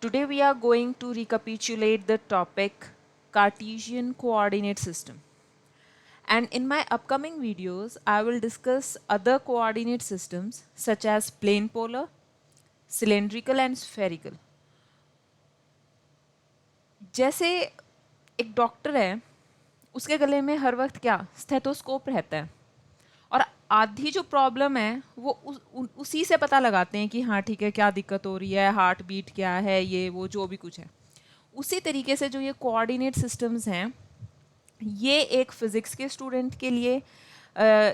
Today we are going to recapitulate the topic Cartesian coordinate system. And in my upcoming videos, I will discuss other coordinate systems such as plane polar, cylindrical and spherical. जैसे एक doctor है, उसके गले में हर वक्त क्या stethoscope रहता है और आधी जो प्रॉब्लम है वो उसी से पता लगाते हैं कि हाँ ठीक है क्या दिक्कत हो रही है, हार्ट बीट क्या है, ये वो जो भी कुछ है। उसी तरीके से जो ये कोऑर्डिनेट सिस्टम्स हैं, ये एक फिज़िक्स के स्टूडेंट के लिए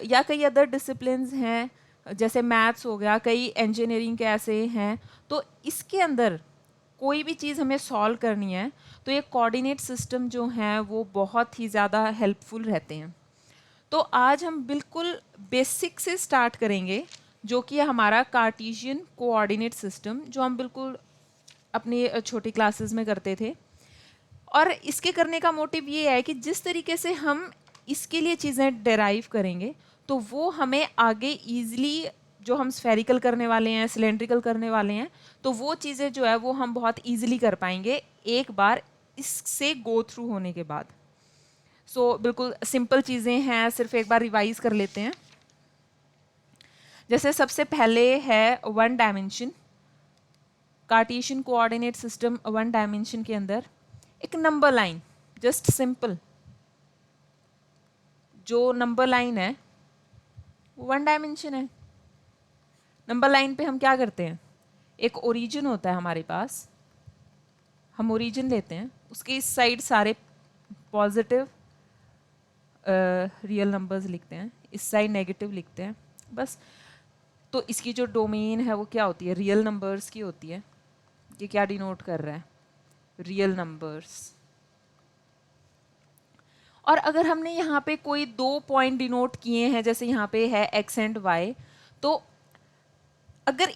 या कई अदर डिसिप्लिन्स हैं, जैसे मैथ्स हो गया, कई इंजीनियरिंग के ऐसे हैं, तो इसके अंदर कोई भी चीज़ हमें सॉल्व करनी है तो ये कोऑर्डिनेट सिस्टम जो हैं वो बहुत ही ज़्यादा हेल्पफुल रहते हैं। तो आज हम बिल्कुल बेसिक से स्टार्ट करेंगे, जो कि है हमारा कार्टेशियन कोऑर्डिनेट सिस्टम, जो हम बिल्कुल अपनी छोटी क्लासेस में करते थे। और इसके करने का मोटिव ये है कि जिस तरीके से हम इसके लिए चीज़ें डेराइव करेंगे तो वो हमें आगे ईजिली, जो हम स्फेरिकल करने वाले हैं, सिलेंड्रिकल करने वाले हैं, तो वो चीज़ें जो है वो हम बहुत ईजिली कर पाएंगे एक बार इससे गो थ्रू होने के बाद। बिल्कुल सिंपल चीज़ें हैं, सिर्फ एक बार रिवाइज कर लेते हैं। जैसे सबसे पहले है one dimension, Cartesian coordinate system. One dimension के अंदर एक नंबर लाइन, जस्ट सिंपल जो नंबर लाइन है वन डायमेंशन है। नंबर लाइन पे हम क्या करते हैं, एक ओरिजिन होता है हमारे पास, हम ओरिजिन लेते हैं, उसके इस साइड सारे पॉजिटिव रियल नंबर्स लिखते हैं, इस साइड नेगेटिव लिखते हैं, बस। तो इसकी जो डोमेन है वो क्या होती है, रियल नंबर्स की होती है। ये क्या डिनोट कर रहा है, रियल नंबर्स। और अगर हमने यहाँ पे कोई दो पॉइंट डिनोट किए हैं, जैसे यहाँ पे है x एंड y, तो अगर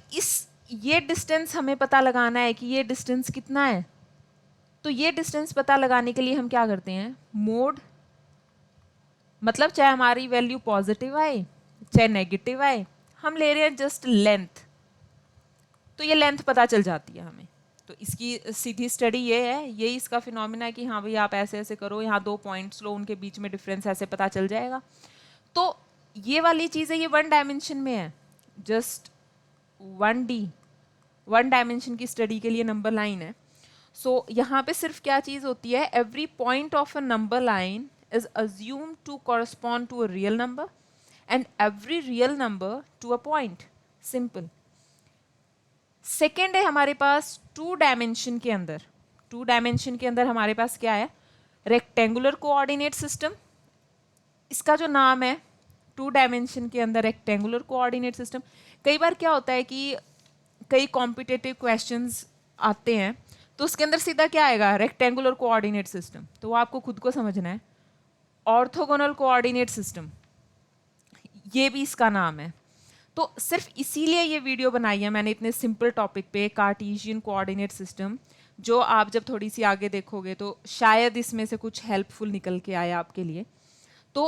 ये डिस्टेंस हमें पता लगाना है कि ये डिस्टेंस कितना है, तो ये डिस्टेंस पता लगाने के लिए हम क्या करते हैं, मोड, मतलब चाहे हमारी वैल्यू पॉजिटिव आए चाहे नेगेटिव आए, हम ले रहे हैं जस्ट लेंथ, तो ये लेंथ पता चल जाती है हमें। तो इसकी सीधी स्टडी ये है, यही इसका फिनोमिना है कि हाँ भाई आप ऐसे ऐसे करो, यहाँ दो पॉइंट्स लो, उनके बीच में डिफरेंस ऐसे पता चल जाएगा। तो ये वाली चीज़ है, ये वन डायमेंशन में है, जस्ट 1D, वन डायमेंशन की स्टडी के लिए नंबर लाइन है। यहाँ पे सिर्फ क्या चीज़ होती है, every point of a number line is assumed to correspond to a real number and every real number to a point. Simple. Second है हमारे पास टू डायमेंशन के अंदर। टू डायमेंशन के अंदर हमारे पास क्या है, रेक्टेंगुलर कोऑर्डिनेट सिस्टम। इसका जो नाम है टू डायमेंशन के अंदर रेक्टेंगुलर कोऑर्डिनेट सिस्टम। कई बार क्या होता है कि कई कॉम्पिटिटिव क्वेश्चंस आते हैं तो उसके अंदर सीधा क्या आएगा, रेक्टेंगुलर कोऑर्डिनेट सिस्टम, तो वो आपको खुद को समझना है। ऑर्थोगोनल कोऑर्डिनेट सिस्टम, ये भी इसका नाम है। तो सिर्फ इसीलिए ये वीडियो बनाई है मैंने इतने सिंपल टॉपिक पे, कार्टेशियन कोऑर्डिनेट सिस्टम, जो आप जब थोड़ी सी आगे देखोगे तो शायद इसमें से कुछ हेल्पफुल निकल के आए आपके लिए। तो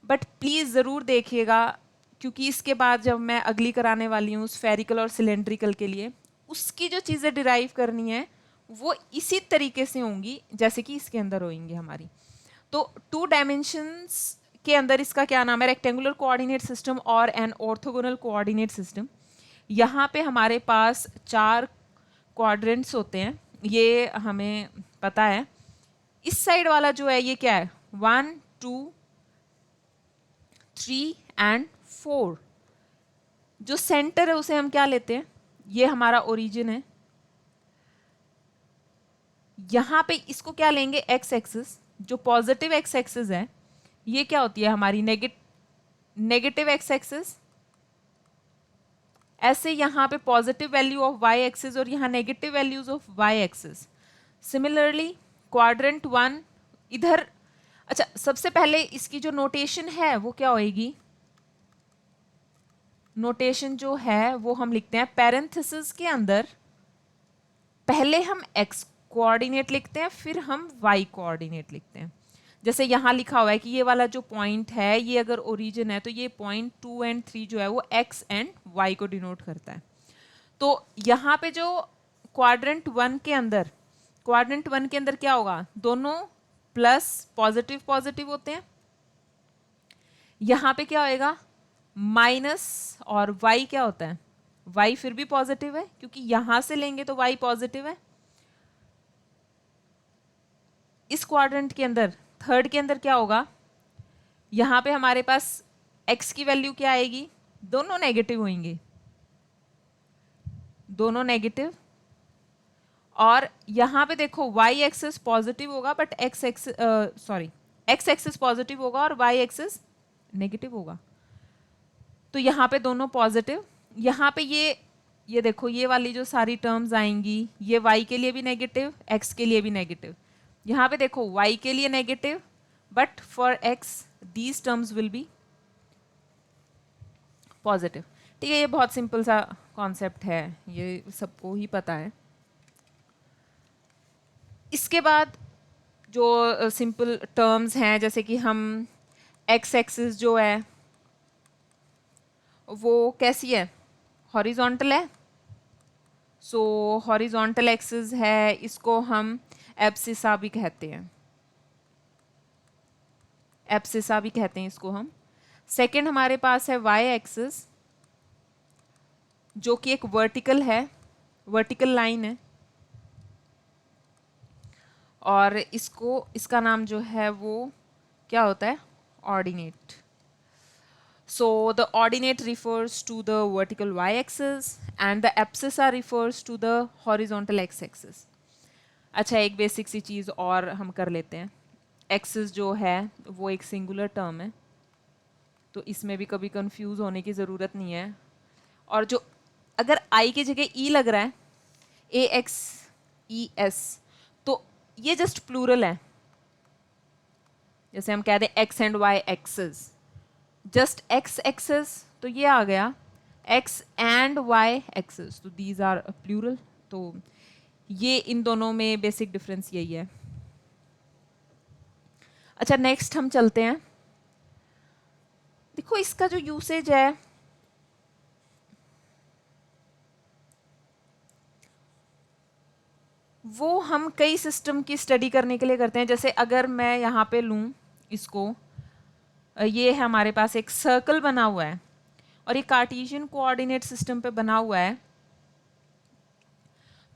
बट प्लीज़ ज़रूर देखिएगा, क्योंकि इसके बाद जब मैं अगली कराने वाली हूँ स्फेरिकल और सिलेंड्रिकल के लिए, उसकी जो चीज़ें डिराइव करनी है वो इसी तरीके से होंगी जैसे कि इसके अंदर होंगी हमारी। तो टू डायमेंशंस के अंदर इसका क्या नाम है, रेक्टेंगुलर कोऑर्डिनेट सिस्टम और एन ऑर्थोगोनल कोऑर्डिनेट सिस्टम। यहाँ पे हमारे पास चार क्वाड्रेंट्स होते हैं, ये हमें पता है। इस साइड वाला जो है ये क्या है, 1 2 3 एंड 4। जो सेंटर है उसे हम क्या लेते हैं, ये हमारा ओरिजिन है। यहाँ पे इसको क्या लेंगे, एक्स एक्सिस, जो पॉजिटिव एक्स एक्सिस है ये क्या होती है हमारी नेगेटिव एक्स एक्सिस। ऐसे यहाँ पे positive value of Y axis और यहाँ negative values of Y axis. Similarly quadrant 1 इधर, अच्छा सबसे पहले इसकी जो नोटेशन है वो क्या होएगी, नोटेशन जो है वो हम लिखते हैं पैरेंथेसिस के अंदर, पहले हम एक्स कोऑर्डिनेट लिखते हैं फिर हम वाई कोऑर्डिनेट लिखते हैं। जैसे यहाँ लिखा हुआ है कि ये वाला जो पॉइंट है ये अगर ओरिजिन है तो ये पॉइंट 2 एंड 3 जो है वो एक्स एंड वाई को डिनोट करता है। तो यहाँ पे जो क्वाड्रेंट वन के अंदर क्या होगा, दोनों प्लस पॉजिटिव पॉजिटिव होते हैं। यहाँ पे क्या होएगा, माइनस, और y क्या होता है, y फिर भी पॉजिटिव है क्योंकि यहां से लेंगे तो y पॉजिटिव है। इस क्वाड्रेंट के अंदर, थर्ड के अंदर क्या होगा, यहाँ पे हमारे पास x की वैल्यू क्या आएगी, दोनों नेगेटिव होंगे, दोनों नेगेटिव। और यहाँ पे देखो y एक्सिस पॉजिटिव होगा बट x एक्सिस पॉजिटिव होगा और y एक्सिस नेगेटिव होगा। तो यहाँ पे दोनों पॉजिटिव, यहाँ पे ये देखो ये वाली जो सारी टर्म्स आएंगी ये y के लिए भी नेगेटिव, x के लिए भी नेगेटिव। यहाँ पे देखो y के लिए negative but for x these terms will be positive. ठीक है, ये बहुत सिंपल सा कॉन्सेप्ट है, ये सबको ही पता है। इसके बाद जो सिंपल टर्म्स हैं, जैसे कि हम x एक्सिस जो है वो कैसी है, हॉरिजॉन्टल है। सो हॉरिजॉन्टल एक्सिस है, इसको हम एब्सिसा भी कहते हैं, एब्सिसा भी कहते हैं इसको हम। सेकंड हमारे पास है y एक्सिस जो कि एक वर्टिकल है, वर्टिकल लाइन है, और इसका नाम जो है वो क्या होता है, ordinate. So the ordinate refers to the vertical y-axis and the abscissa refers to the horizontal x-axis. अच्छा, एक बेसिक सी चीज़ और हम कर लेते हैं। एक्सिस जो है वो एक सिंगुलर टर्म है, तो इसमें भी कभी कंफ्यूज होने की ज़रूरत नहीं है। और जो अगर i की जगह e लग रहा है, a x e s, तो ये जस्ट प्लूरल है। जैसे हम कहते हैं x and y axis, just x axis, तो ये आ गया x एंड y एक्सिस, तो दीज आर प्लूरल। तो ये इन दोनों में बेसिक डिफरेंस यही है। अच्छा, नेक्स्ट हम चलते हैं। देखो इसका जो यूसेज है वो हम कई सिस्टम की स्टडी करने के लिए करते हैं। जैसे अगर मैं यहाँ पे लूँ इसको, ये है हमारे पास एक सर्कल बना हुआ है और ये कार्टेशियन कोऑर्डिनेट सिस्टम पे बना हुआ है,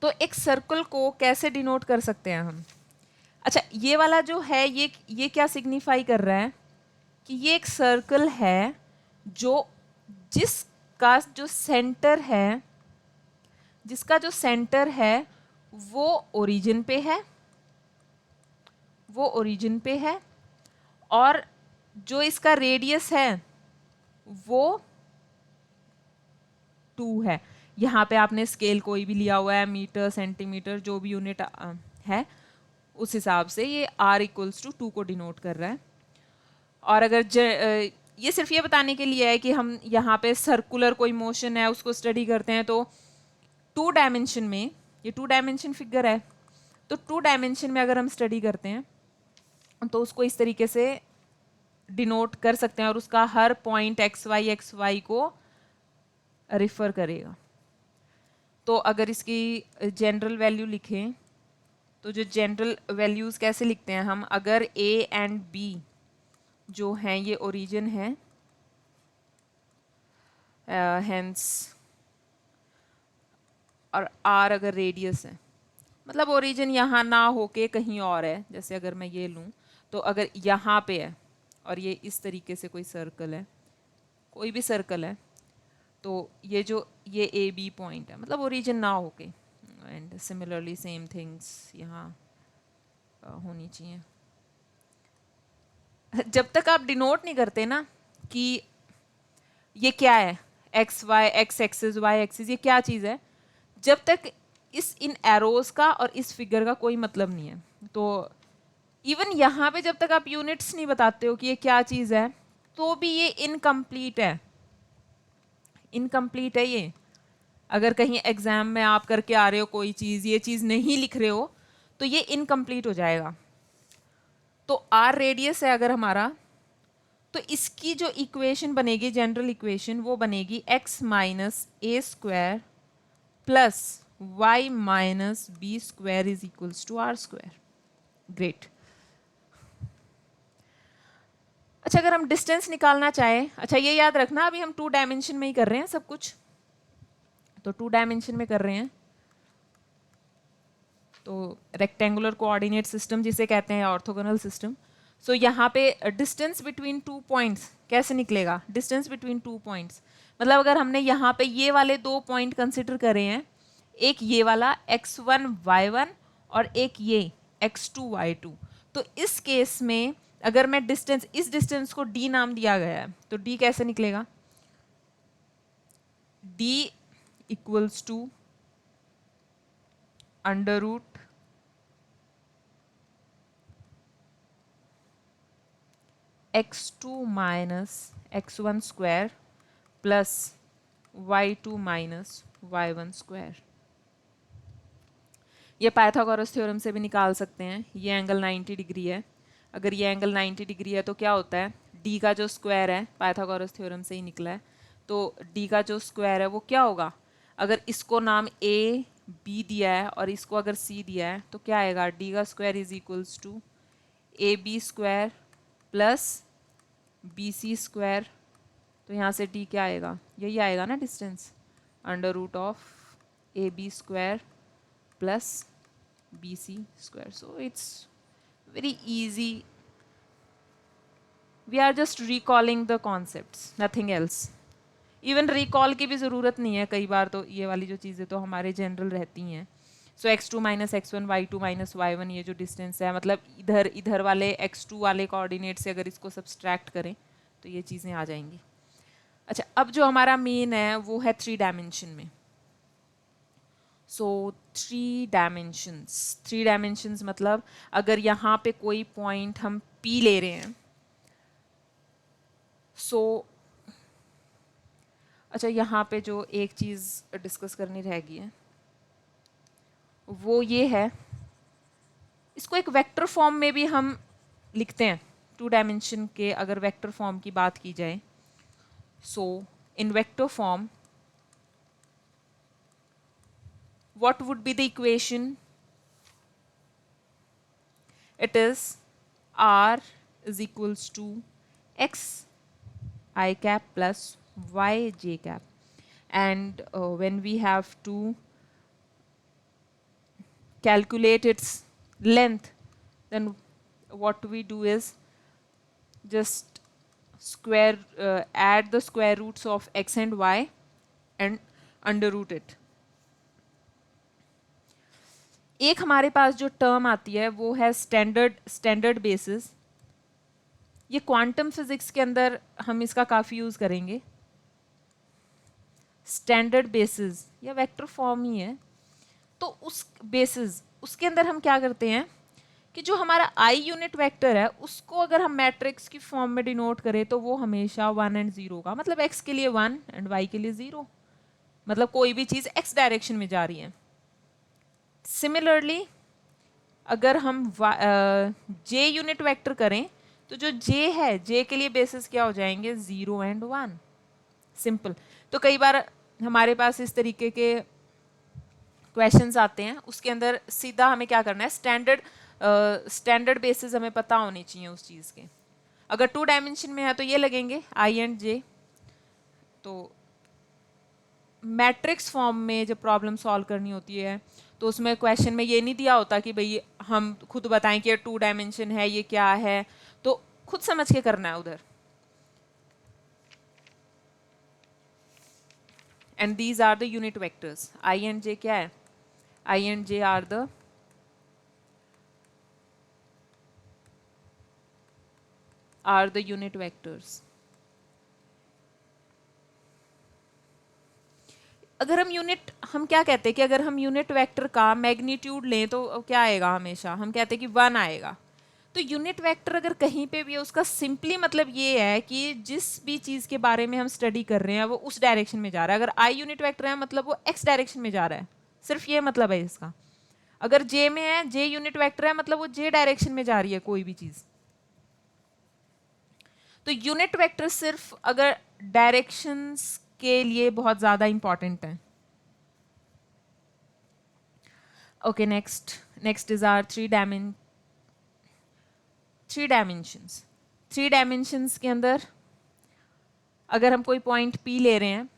तो एक सर्कल को कैसे डिनोट कर सकते हैं हम। अच्छा, ये वाला जो है ये क्या सिग्निफाई कर रहा है कि ये एक सर्कल है जिसका जो सेंटर है वो ओरिजिन पे है, और जो इसका रेडियस है वो 2 है। यहाँ पे आपने स्केल कोई भी लिया हुआ है, मीटर सेंटीमीटर जो भी यूनिट है उस हिसाब से ये r इक्वल्स टू 2 को डिनोट कर रहा है। और अगर ये सिर्फ ये बताने के लिए है कि हम यहाँ पे सर्कुलर कोई मोशन है उसको स्टडी करते हैं, तो 2 डायमेंशन में, ये 2 डायमेंशन फिगर है, तो 2 डायमेंशन में अगर हम स्टडी करते हैं तो उसको इस तरीके से डिनोट कर सकते हैं और उसका हर पॉइंट एक्स वाई को रिफर करेगा। तो अगर इसकी जनरल वैल्यू लिखें तो जो जनरल वैल्यूज़ कैसे लिखते हैं हम, अगर a एंड b जो हैं ये ओरिजिन है, हेंस, और r अगर रेडियस है, मतलब ओरिजिन यहाँ ना होके कहीं और है। जैसे अगर मैं ये लूँ तो अगर यहाँ पे है और ये इस तरीके से कोई सर्कल है, कोई भी सर्कल है, तो ये ए बी पॉइंट है, मतलब ओरिजिन ना होके। एंड सिमिलरली सेम थिंग्स यहाँ होनी चाहिए। जब तक आप डिनोट नहीं करते ना कि ये क्या है, एक्स एक्सिस वाई एक्सिस, ये क्या चीज़ है, जब तक इन एरोज का और इस फिगर का कोई मतलब नहीं है, तो इवन यहाँ पे जब तक आप यूनिट्स नहीं बताते हो कि ये क्या चीज़ है, तो भी ये इनकम्प्लीट है ये। अगर कहीं एग्जाम में आप करके आ रहे हो कोई चीज़, ये चीज़ नहीं लिख रहे हो, तो ये इनकम्प्लीट हो जाएगा। तो आर रेडियस है अगर हमारा, तो इसकी जो इक्वेशन बनेगी, जनरल इक्वेशन, वो बनेगी x minus a square plus y minus B square is equals to R square. Great. अच्छा, अगर हम डिस्टेंस निकालना चाहें, अच्छा ये याद रखना अभी हम 2 डायमेंशन में ही कर रहे हैं सब कुछ, तो 2 डायमेंशन में कर रहे हैं. तो रेक्टेंगुलर कोऑर्डिनेट सिस्टम जिसे कहते हैं ऑर्थोगोनल सिस्टम. सो यहाँ पे डिस्टेंस बिटवीन 2 पॉइंट्स कैसे निकलेगा? डिस्टेंस बिटवीन 2 पॉइंट्स मतलब अगर हमने यहाँ पे ये वाले 2 पॉइंट कंसिडर करे हैं, एक ये वाला x1 y1 और एक ये x2 y2, तो इस केस में अगर मैं डिस्टेंस, इस डिस्टेंस को d नाम दिया गया है, तो d कैसे निकलेगा? d equals to under root x2 minus x1 square plus y2 minus y1 square. ये पाइथागोरस थ्योरम से भी निकाल सकते हैं. ये एंगल 90 डिग्री है. अगर ये एंगल 90 डिग्री है तो क्या होता है? d का जो स्क्वायर है, पाइथागोरस थ्योरम से ही निकला है, तो d का जो स्क्वायर है वो क्या होगा? अगर इसको नाम a b दिया है और इसको अगर c दिया है तो क्या आएगा? d का square is equals to A B square plus B C square. तो यहाँ से d क्या आएगा? यही आएगा ना distance, under root of A B square plus B C square. So it's very easy. We are just recalling the concepts, nothing else. Even recall की भी ज़रूरत नहीं है कई बार, तो ये वाली जो चीज़ें तो हमारे जनरल रहती हैं. सो x2 minus x1 y2 minus y1, ये जो डिस्टेंस है, मतलब इधर इधर वाले x2 वाले कोऑर्डिनेट से अगर इसको सब्सट्रैक्ट करें तो ये चीज़ें आ जाएंगी. अच्छा, अब जो हमारा मेन है वो है 3 डायमेंशन में. सो 3 डायमेंशंस मतलब अगर यहाँ पे कोई पॉइंट हम P ले रहे हैं, अच्छा यहाँ पे जो एक चीज़ डिस्कस करनी रह गई है वो ये है, इसको एक वेक्टर फॉर्म में भी हम लिखते हैं. 2 डायमेंशन के अगर वेक्टर फॉर्म की बात की जाए, so in vector form what would be the equation? It is r is equals to x I cap plus y j cap, and when we have to calculate its length, then what we do is just add the square roots of x and y and under root it. एक हमारे पास जो term आती है वो है standard basis. ये quantum physics के अंदर हम इसका काफ़ी यूज़ करेंगे. स्टैंडर्ड बेसिस या वेक्टर फॉर्म ही है, तो उस बेसिस उसके अंदर हम क्या करते हैं कि जो हमारा आई यूनिट वेक्टर है उसको अगर हम मैट्रिक्स की फॉर्म में डिनोट करें तो वो हमेशा 1 एंड 0 का, मतलब x के लिए 1 एंड y के लिए 0, मतलब कोई भी चीज़ x डायरेक्शन में जा रही है. सिमिलरली अगर हम j यूनिट वेक्टर करें तो जो j है, j के लिए बेसिस क्या हो जाएंगे? 0 एंड 1. सिंपल. तो कई बार हमारे पास इस तरीके के क्वेश्चंस आते हैं, उसके अंदर सीधा हमें क्या करना है, स्टैंडर्ड बेसिस हमें पता होनी चाहिए उस चीज़ के. अगर 2 डायमेंशन में है तो ये लगेंगे i एंड j. तो मैट्रिक्स फॉर्म में जब प्रॉब्लम सॉल्व करनी होती है तो उसमें क्वेश्चन में ये नहीं दिया होता कि भाई हम खुद बताएं कि ये 2 डायमेंशन है, ये क्या है, तो खुद समझ के करना है उधर. And these are the unit vectors. i and j क्या है? i and j are the unit vectors. अगर हम क्या कहते हैं कि अगर हम यूनिट वेक्टर का मैग्नीट्यूड लें तो क्या आएगा? हमेशा हम कहते हैं कि 1 आएगा. तो यूनिट वेक्टर अगर कहीं पे भी है उसका सिंपली मतलब ये है कि जिस भी चीज़ के बारे में हम स्टडी कर रहे हैं वो उस डायरेक्शन में जा रहा है. अगर आई यूनिट वेक्टर है मतलब वो एक्स डायरेक्शन में जा रहा है, सिर्फ ये मतलब है इसका. अगर जे में है, जे यूनिट वेक्टर है मतलब वो जे डायरेक्शन में जा रही है कोई भी चीज़. तो यूनिट वेक्टर सिर्फ अगर डायरेक्शंस के लिए बहुत ज़्यादा इंपॉर्टेंट है. Okay, next is our three dimensions. Three dimensions के अंदर अगर हम कोई पॉइंट P ले रहे हैं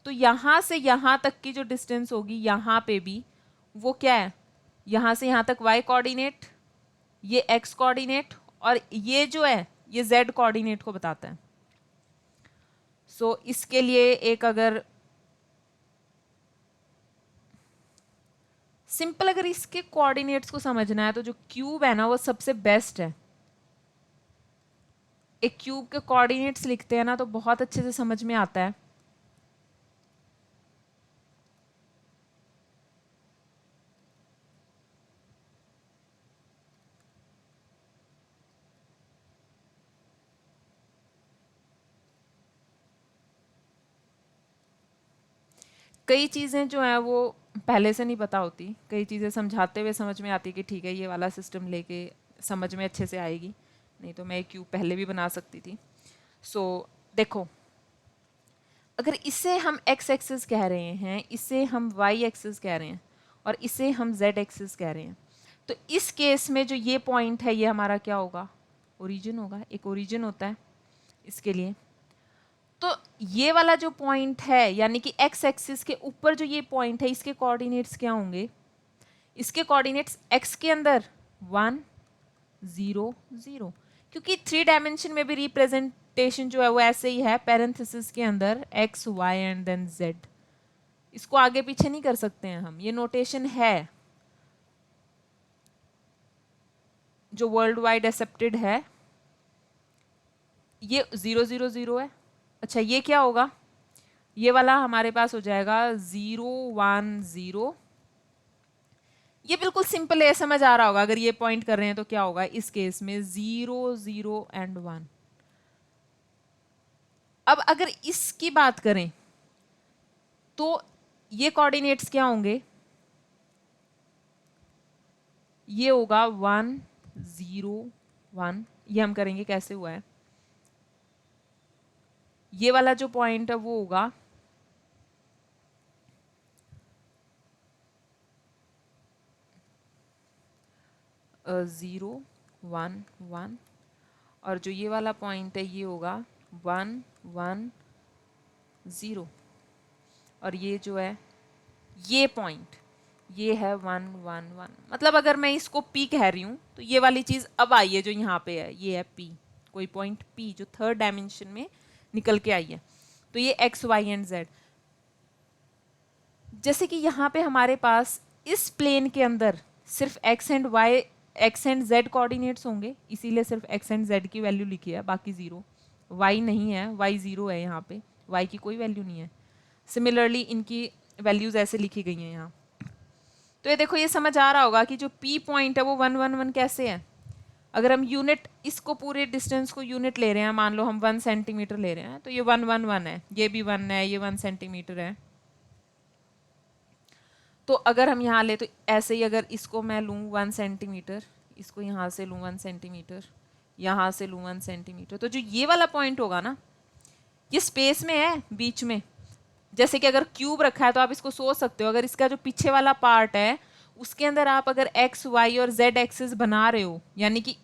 तो यहाँ से यहाँ तक की जो डिस्टेंस होगी यहाँ पे भी वो क्या है, यहाँ से यहाँ तक y कोऑर्डिनेट, ये x कोऑर्डिनेट, और ये जो है ये z कोऑर्डिनेट को बताता है. सो इसके लिए एक अगर सिंपल अगर इसके कोऑर्डिनेट्स को समझना है तो जो क्यूब है ना वो सबसे बेस्ट है. एक क्यूब के कोऑर्डिनेट्स लिखते हैं ना तो बहुत अच्छे से समझ में आता है. कई चीज़ें जो हैं वो पहले से नहीं पता होती, कई चीज़ें समझाते हुए समझ में आती कि ठीक है ये वाला सिस्टम लेके समझ में अच्छे से आएगी, नहीं तो मैं एक क्यूब पहले भी बना सकती थी. सो देखो, अगर इसे हम x एक्सिस कह रहे हैं, इसे हम y एक्सिस कह रहे हैं और इसे हम z एक्सिस कह रहे हैं, तो इस केस में जो ये पॉइंट है ये हमारा क्या होगा, ओरिजिन होगा. एक ओरिजिन होता है इसके लिए. तो ये वाला जो पॉइंट है यानी कि x एक्सिस के ऊपर जो ये पॉइंट है इसके कोऑर्डिनेट्स क्या होंगे, इसके कोऑर्डिनेट्स x के अंदर 1 0 0, क्योंकि थ्री डायमेंशन में भी रिप्रेजेंटेशन जो है वो ऐसे ही है, पैरेंथेसिस के अंदर x y and then z. इसको आगे पीछे नहीं कर सकते हैं हम, ये नोटेशन है जो वर्ल्ड वाइड एक्सेप्टेड है. ये 0 0 0 है. अच्छा ये क्या होगा, ये वाला हमारे पास हो जाएगा 0 1 0. ये बिल्कुल सिंपल है, समझ आ रहा होगा. अगर ये पॉइंट कर रहे हैं तो क्या होगा इस केस में 0 0 एंड 1. अब अगर इसकी बात करें तो ये कोऑर्डिनेट्स क्या होंगे, ये होगा 1 0 1. ये हम करेंगे कैसे हुआ है, ये वाला जो पॉइंट है वो होगा 0 1 1, और जो ये वाला पॉइंट है ये होगा 1 1 0, और ये जो है ये पॉइंट ये है 1 1 1. मतलब अगर मैं इसको P कह रही हूँ तो ये वाली चीज़ अब आई है जो यहाँ पे है, ये है P. कोई पॉइंट P जो थर्ड डायमेंशन में निकल के आई है, तो ये x y एंड z. जैसे कि यहाँ पे हमारे पास इस प्लेन के अंदर सिर्फ x एंड z कोऑर्डिनेट्स होंगे, इसीलिए सिर्फ x एंड z की वैल्यू लिखी है, बाकी जीरो. y नहीं है, y जीरो है यहाँ पे, y की कोई वैल्यू नहीं है. सिमिलरली इनकी वैल्यूज ऐसे लिखी गई हैं यहाँ. तो ये देखो, ये समझ आ रहा होगा कि जो P पॉइंट है वो 1 1 1 कैसे है. अगर हम यूनिट, इसको पूरे डिस्टेंस को यूनिट ले रहे हैं, मान लो हम 1 सेंटीमीटर ले रहे हैं, तो ये 1 1 1 है, ये भी 1 है, ये 1 सेंटीमीटर है. तो अगर हम यहाँ ले तो ऐसे ही, अगर इसको मैं लूँ 1 सेंटीमीटर, इसको यहाँ से लूँ 1 सेंटीमीटर, यहाँ से लूँ 1 सेंटीमीटर, तो जो ये वाला पॉइंट होगा ना ये स्पेस में है बीच में. जैसे कि अगर क्यूब रखा है तो आप इसको सोच सकते हो, अगर इसका जो पीछे वाला पार्ट है उसके अंदर आप अगर x y और z एक्सिस बना रहे हो, यानी कि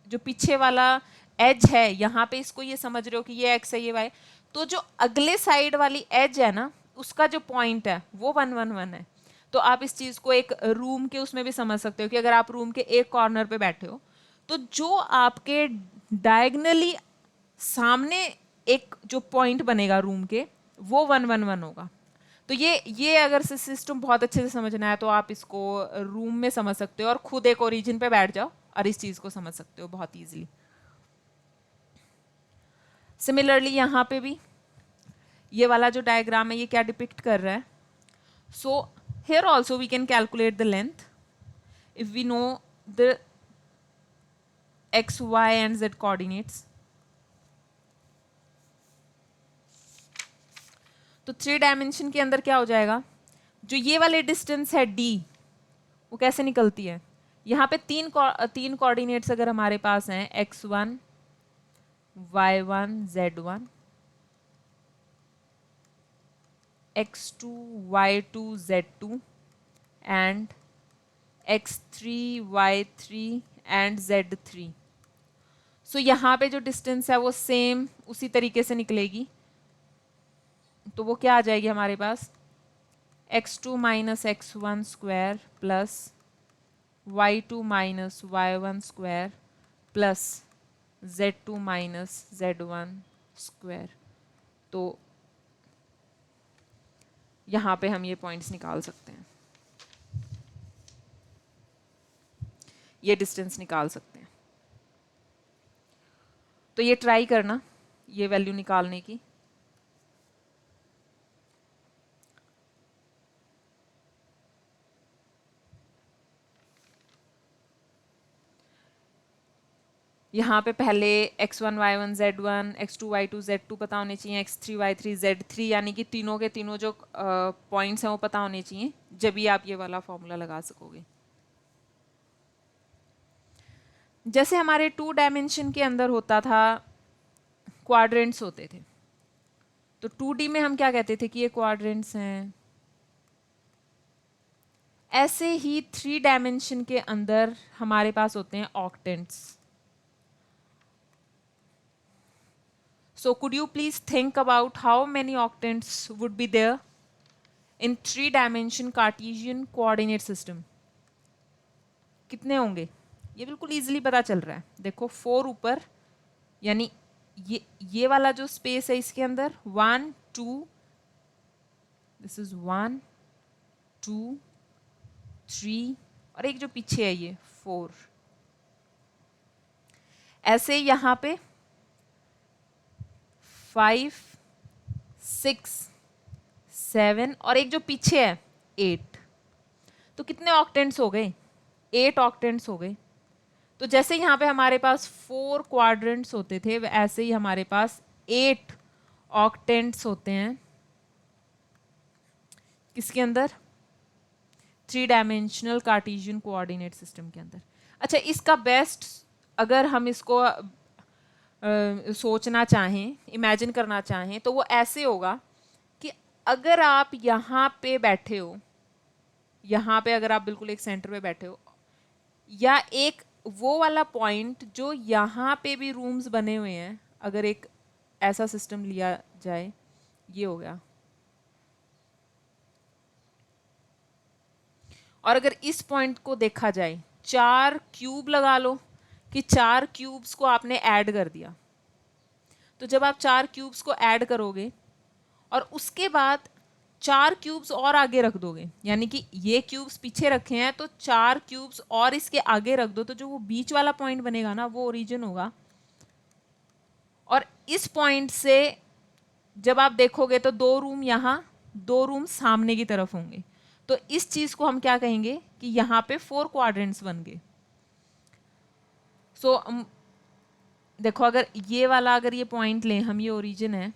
जो पीछे वाला एज है यहाँ पे इसको ये समझ रहे हो कि ये x है ये y, तो जो अगले साइड वाली एज है ना उसका जो पॉइंट है वो 1 1 1 है. तो आप इस चीज़ को एक रूम के उसमें भी समझ सकते हो कि अगर आप रूम के एक कॉर्नर पे बैठे हो तो जो आपके डायगनली सामने एक जो पॉइंट बनेगा रूम के वो 1 1 1 होगा. तो ये अगर सिस्टम बहुत अच्छे से समझना है तो आप इसको रूम में समझ सकते हो और खुद एक ओरिजिन पे बैठ जाओ और इस चीज़ को समझ सकते हो बहुत ईजिली. सिमिलरली यहाँ पे भी ये वाला जो डायग्राम है ये क्या डिपिक्ट कर रहा है. सो here also we can calculate the length if we know the x y and z coordinates. तो थ्री डायमेंशन के अंदर क्या हो जाएगा, जो ये वाले डिस्टेंस है d वो कैसे निकलती है. यहाँ पे तीन कोऑर्डिनेट्स अगर हमारे पास हैं x1 y1 z1, x2 y2 z2 and x3 y3 and z3। सो यहाँ पे जो डिस्टेंस है वो सेम उसी तरीके से निकलेगी, तो वो क्या आ जाएगी हमारे पास, x2 minus x1 square plus y2 minus y1 square plus z2 minus z1 square. तो यहाँ पे हम ये पॉइंट्स निकाल सकते हैं, ये डिस्टेंस निकाल सकते हैं। तो ये ट्राई करना, ये वैल्यू निकालने की। यहाँ पे पहले x1 y1 z1 x2 y2 z2 पता होने चाहिए, x3 y3 z3, यानी कि तीनों के तीनों जो पॉइंट्स हैं वो पता होने चाहिए, जब भी आप ये वाला फॉर्मूला लगा सकोगे। जैसे हमारे 2 डायमेंशन के अंदर होता था, क्वाड्रेंट्स होते थे, तो 2D में हम क्या कहते थे कि ये क्वाड्रेंट्स हैं। ऐसे ही 3 डायमेंशन के अंदर हमारे पास होते हैं octants. So could you please think about how many octants would be there in 3-dimension Cartesian coordinate system? कितने होंगे? ये बिल्कुल इजीली पता चल रहा है। देखो 4 ऊपर, यानी ये वाला जो स्पेस है इसके अंदर 1 2, दिस इज 1 2 3, और एक जो पीछे है ये 4। ऐसे यहाँ पे 5 6 7, और एक जो पीछे है 8। तो कितने ऑक्टेंट्स हो गए? 8 ऑक्टेंट्स हो गए। तो जैसे यहाँ पे हमारे पास 4 क्वाड्रेंट्स होते थे, ऐसे ही हमारे पास 8 ऑक्टेंट्स होते हैं किसके अंदर? 3 डायमेंशनल कार्टेशियन कोऑर्डिनेट सिस्टम के अंदर। अच्छा, इसका बेस्ट अगर हम इसको सोचना चाहें, इमेजिन करना चाहें, तो वो ऐसे होगा कि अगर आप यहाँ पे बैठे हो, यहाँ पे अगर आप बिल्कुल एक सेंटर पे बैठे हो, या एक वो वाला पॉइंट जो यहाँ पे भी रूम्स बने हुए हैं, अगर एक ऐसा सिस्टम लिया जाए, ये हो गया। और अगर इस पॉइंट को देखा जाए, 4 क्यूब लगा लो कि 4 क्यूब्स को आपने ऐड कर दिया। तो जब आप 4 क्यूब्स को ऐड करोगे और उसके बाद 4 क्यूब्स और आगे रख दोगे, यानी कि ये क्यूब्स पीछे रखे हैं तो 4 क्यूब्स और इसके आगे रख दो, तो जो वो बीच वाला पॉइंट बनेगा ना, वो ओरिजिन होगा। और इस पॉइंट से जब आप देखोगे तो 2 रूम यहाँ, 2 रूम सामने की तरफ होंगे। तो इस चीज को हम क्या कहेंगे कि यहाँ पे 4 क्वाड्रेंट्स बन गए। सो देखो, अगर ये वाला, अगर ये पॉइंट लें हम, ये ओरिजिन है,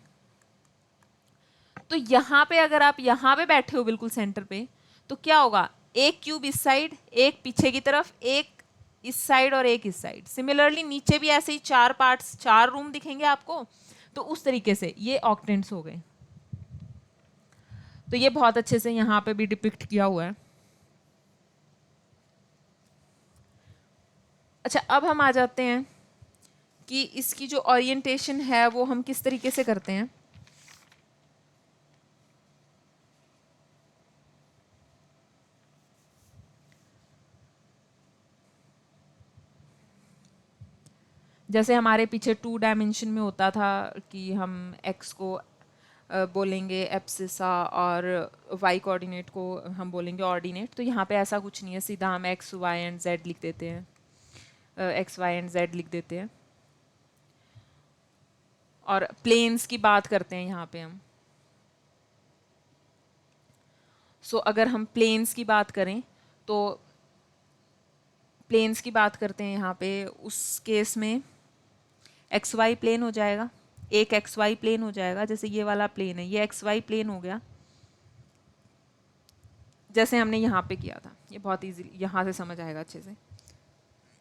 तो यहाँ पे अगर आप यहाँ पे बैठे हो बिल्कुल सेंटर पे, तो क्या होगा? एक क्यूब इस साइड, एक पीछे की तरफ, एक इस साइड और एक इस साइड। सिमिलरली नीचे भी ऐसे ही 4 पार्ट्स, 4 रूम दिखेंगे आपको। तो उस तरीके से ये ऑक्टेंट्स हो गए। तो ये बहुत अच्छे से यहाँ पे भी डिपिक्ट किया हुआ है। अच्छा, अब हम आ जाते हैं कि इसकी जो ओरिएंटेशन है वो हम किस तरीके से करते हैं। जैसे हमारे पीछे 2 डायमेंशन में होता था कि हम x को बोलेंगे एब्सिसा और y कोऑर्डिनेट को हम बोलेंगे ऑर्डिनेट। तो यहाँ पे ऐसा कुछ नहीं है, सीधा हम x y एंड z लिख देते हैं, x y एंड z लिख देते हैं। और प्लेन्स की बात करते हैं यहाँ पे हम। सो अगर हम प्लेन्स की बात करें तो प्लेन्स की बात करते हैं यहाँ पे, उस केस में एक्स वाई प्लेन हो जाएगा, एक एक्स वाई प्लेन हो जाएगा। जैसे ये वाला प्लेन है, ये एक्स वाई प्लेन हो गया, जैसे हमने यहाँ पे किया था। ये बहुत इजी, यहाँ से समझ आएगा अच्छे से।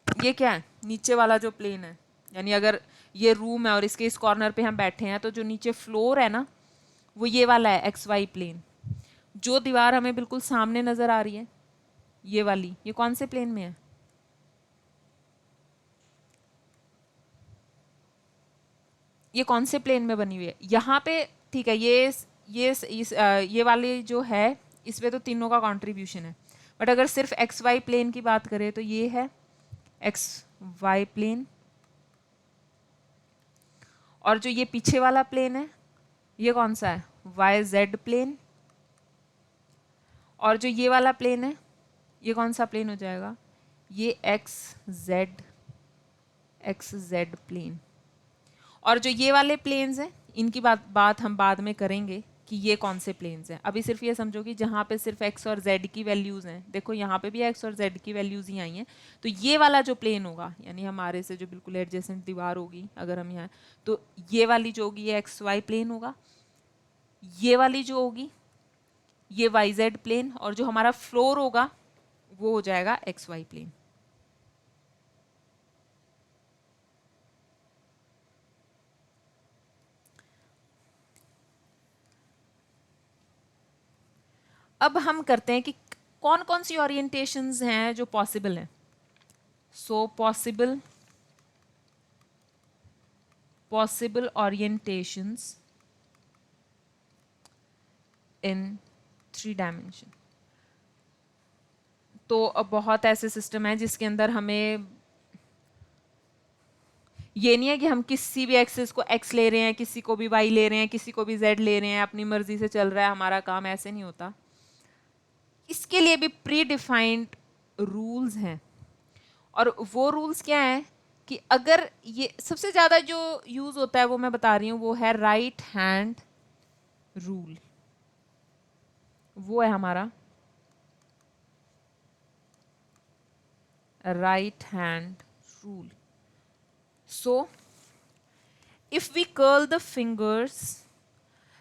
ये क्या है? नीचे वाला जो प्लेन है, यानी अगर ये रूम है और इसके इस कॉर्नर पे हम बैठे हैं, तो जो नीचे फ्लोर है ना, वो ये वाला है एक्स वाई प्लेन। जो दीवार हमें बिल्कुल सामने नज़र आ रही है, ये वाली, ये कौन से प्लेन में है? ये कौन से प्लेन में बनी हुई है? यहाँ पे ठीक है, ये वाली जो है इस पे तो तीनों का कंट्रीब्यूशन है, बट अगर सिर्फ एक्स वाई प्लेन की बात करें तो ये है एक्स वाई प्लेन, और जो ये पीछे वाला प्लेन है ये कौन सा है? वाई जेड प्लेन, और जो ये वाला प्लेन है ये कौन सा प्लेन हो जाएगा? ये एक्स जेड प्लेन। और जो ये वाले प्लेन्स हैं इनकी बात हम बाद में करेंगे कि ये कौन से प्लेन्स हैं। अभी सिर्फ ये समझो कि जहाँ पे सिर्फ एक्स और जेड की वैल्यूज़ हैं, देखो यहाँ पे भी एक्स और जेड की वैल्यूज़ ही आई हैं, तो ये वाला जो प्लेन होगा यानी हमारे से जो बिल्कुल एडजेसेंट दीवार होगी अगर हम यहाँ, तो ये वाली जो होगी ये एक्स वाई प्लेन होगा, ये वाली जो होगी ये वाई जेड प्लेन, और जो हमारा फ्लोर होगा वो हो जाएगा एक्स वाई प्लेन। अब हम करते हैं कि कौन कौन सी ओरिएंटेशंस हैं जो पॉसिबल हैं। सो पॉसिबल ओरिएंटेशंस इन 3 डायमेंशन। तो अब बहुत ऐसे सिस्टम है जिसके अंदर हमें ये नहीं है कि हम किसी भी एक्सिस को एक्स ले रहे हैं, किसी को भी वाई ले रहे हैं, किसी को भी जेड ले रहे हैं, अपनी मर्जी से चल रहा है हमारा काम, ऐसे नहीं होता। इसके लिए भी प्री डिफाइंड रूल्स हैं, और वो रूल्स क्या हैं कि अगर ये सबसे ज़्यादा जो यूज़ होता है वो मैं बता रही हूँ, वो है राइट हैंड रूल। वो है हमारा right hand rule. So, if we curl the fingers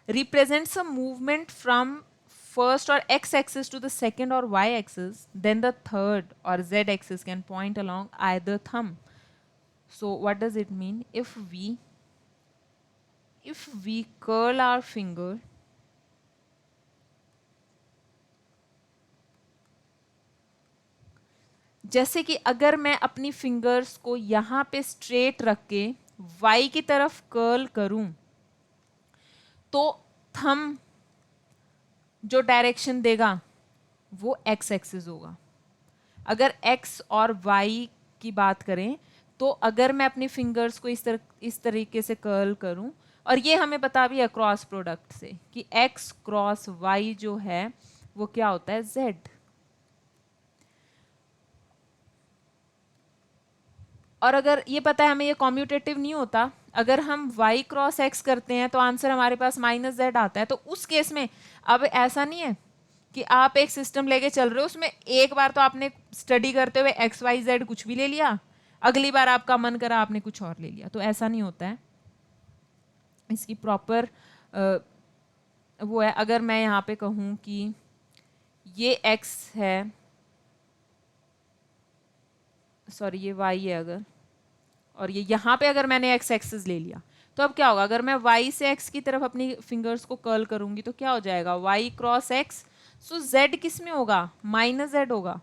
represents a movement from first or x-axis to the second or y-axis, then the third or z-axis can point along either thumb. So, what does it mean? If we curl our finger, जैसे कि अगर मैं अपनी fingers को यहाँ पे straight रख के y की तरफ कर्ल करूं, तो थंब जो डायरेक्शन देगा वो x एक्सिस होगा। अगर x और y की बात करें तो अगर मैं अपनी फिंगर्स को इस तरीके से कर्ल करूं, और ये हमें पता भी है क्रॉस प्रोडक्ट से कि x क्रॉस y जो है वो क्या होता है? z। और अगर ये पता है हमें ये कॉम्यूटेटिव नहीं होता, अगर हम y क्रॉस x करते हैं तो आंसर हमारे पास -z आता है। तो उस केस में अब ऐसा नहीं है कि आप एक सिस्टम लेके चल रहे हो, उसमें एक बार तो आपने स्टडी करते हुए x y z कुछ भी ले लिया, अगली बार आपका मन करा आपने कुछ और ले लिया, तो ऐसा नहीं होता है। इसकी प्रॉपर वो है, अगर मैं यहाँ पे कहूँ कि ये x है, सॉरी ये y है अगर, और ये यहाँ पे अगर मैंने x एक्सिस ले लिया, तो अब क्या होगा? अगर मैं y से x की तरफ अपनी फिंगर्स को कर्ल करूंगी तो क्या हो जाएगा? y cross x। सो z किस में होगा? -z होगा।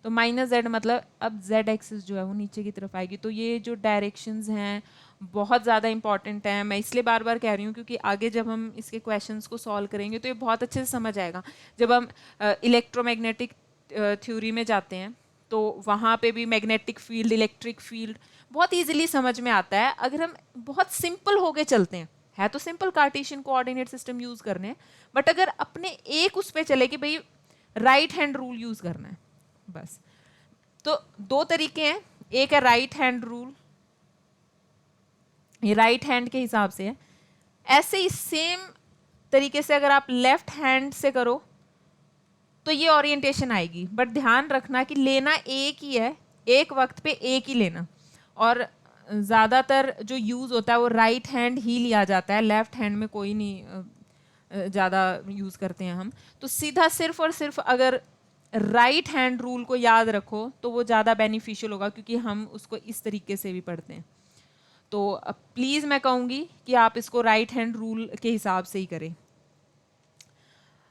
तो -z मतलब अब z एक्सिस जो है वो नीचे की तरफ आएगी। तो ये जो डायरेक्शंस हैं बहुत ज़्यादा इंपॉर्टेंट हैं। मैं इसलिए बार बार कह रही हूँ क्योंकि आगे जब हम इसके क्वेश्चंस को सॉल्व करेंगे तो ये बहुत अच्छे से समझ आएगा। जब हम इलेक्ट्रोमैग्नेटिक थ्योरी में जाते हैं तो वहाँ पे भी मैग्नेटिक फील्ड, इलेक्ट्रिक फील्ड बहुत इजीली समझ में आता है अगर हम बहुत सिंपल होके चलते हैं। है तो simple Cartesian coordinate system use करने हैं, बट अगर अपने एक उस पे चले कि भाई राइट हैंड रूल यूज़ करना है बस। तो दो तरीके हैं, एक है राइट हैंड रूल, ये राइट हैंड के हिसाब से है। ऐसे ही सेम तरीके से अगर आप लेफ्ट हैंड से करो तो ये ओरिएंटेशन आएगी, बट ध्यान रखना कि लेना एक ही है, एक वक्त पे एक ही लेना। और ज़्यादातर जो यूज़ होता है वो राइट हैंड ही लिया जाता है, लेफ्ट हैंड में कोई नहीं ज़्यादा यूज़ करते हैं हम। तो सीधा सिर्फ और सिर्फ अगर राइट हैंड रूल को याद रखो तो वो ज़्यादा बेनिफिशियल होगा, क्योंकि हम उसको इस तरीके से भी पढ़ते हैं। तो प्लीज़ मैं कहूँगी कि आप इसको राइट हैंड रूल के हिसाब से ही करें।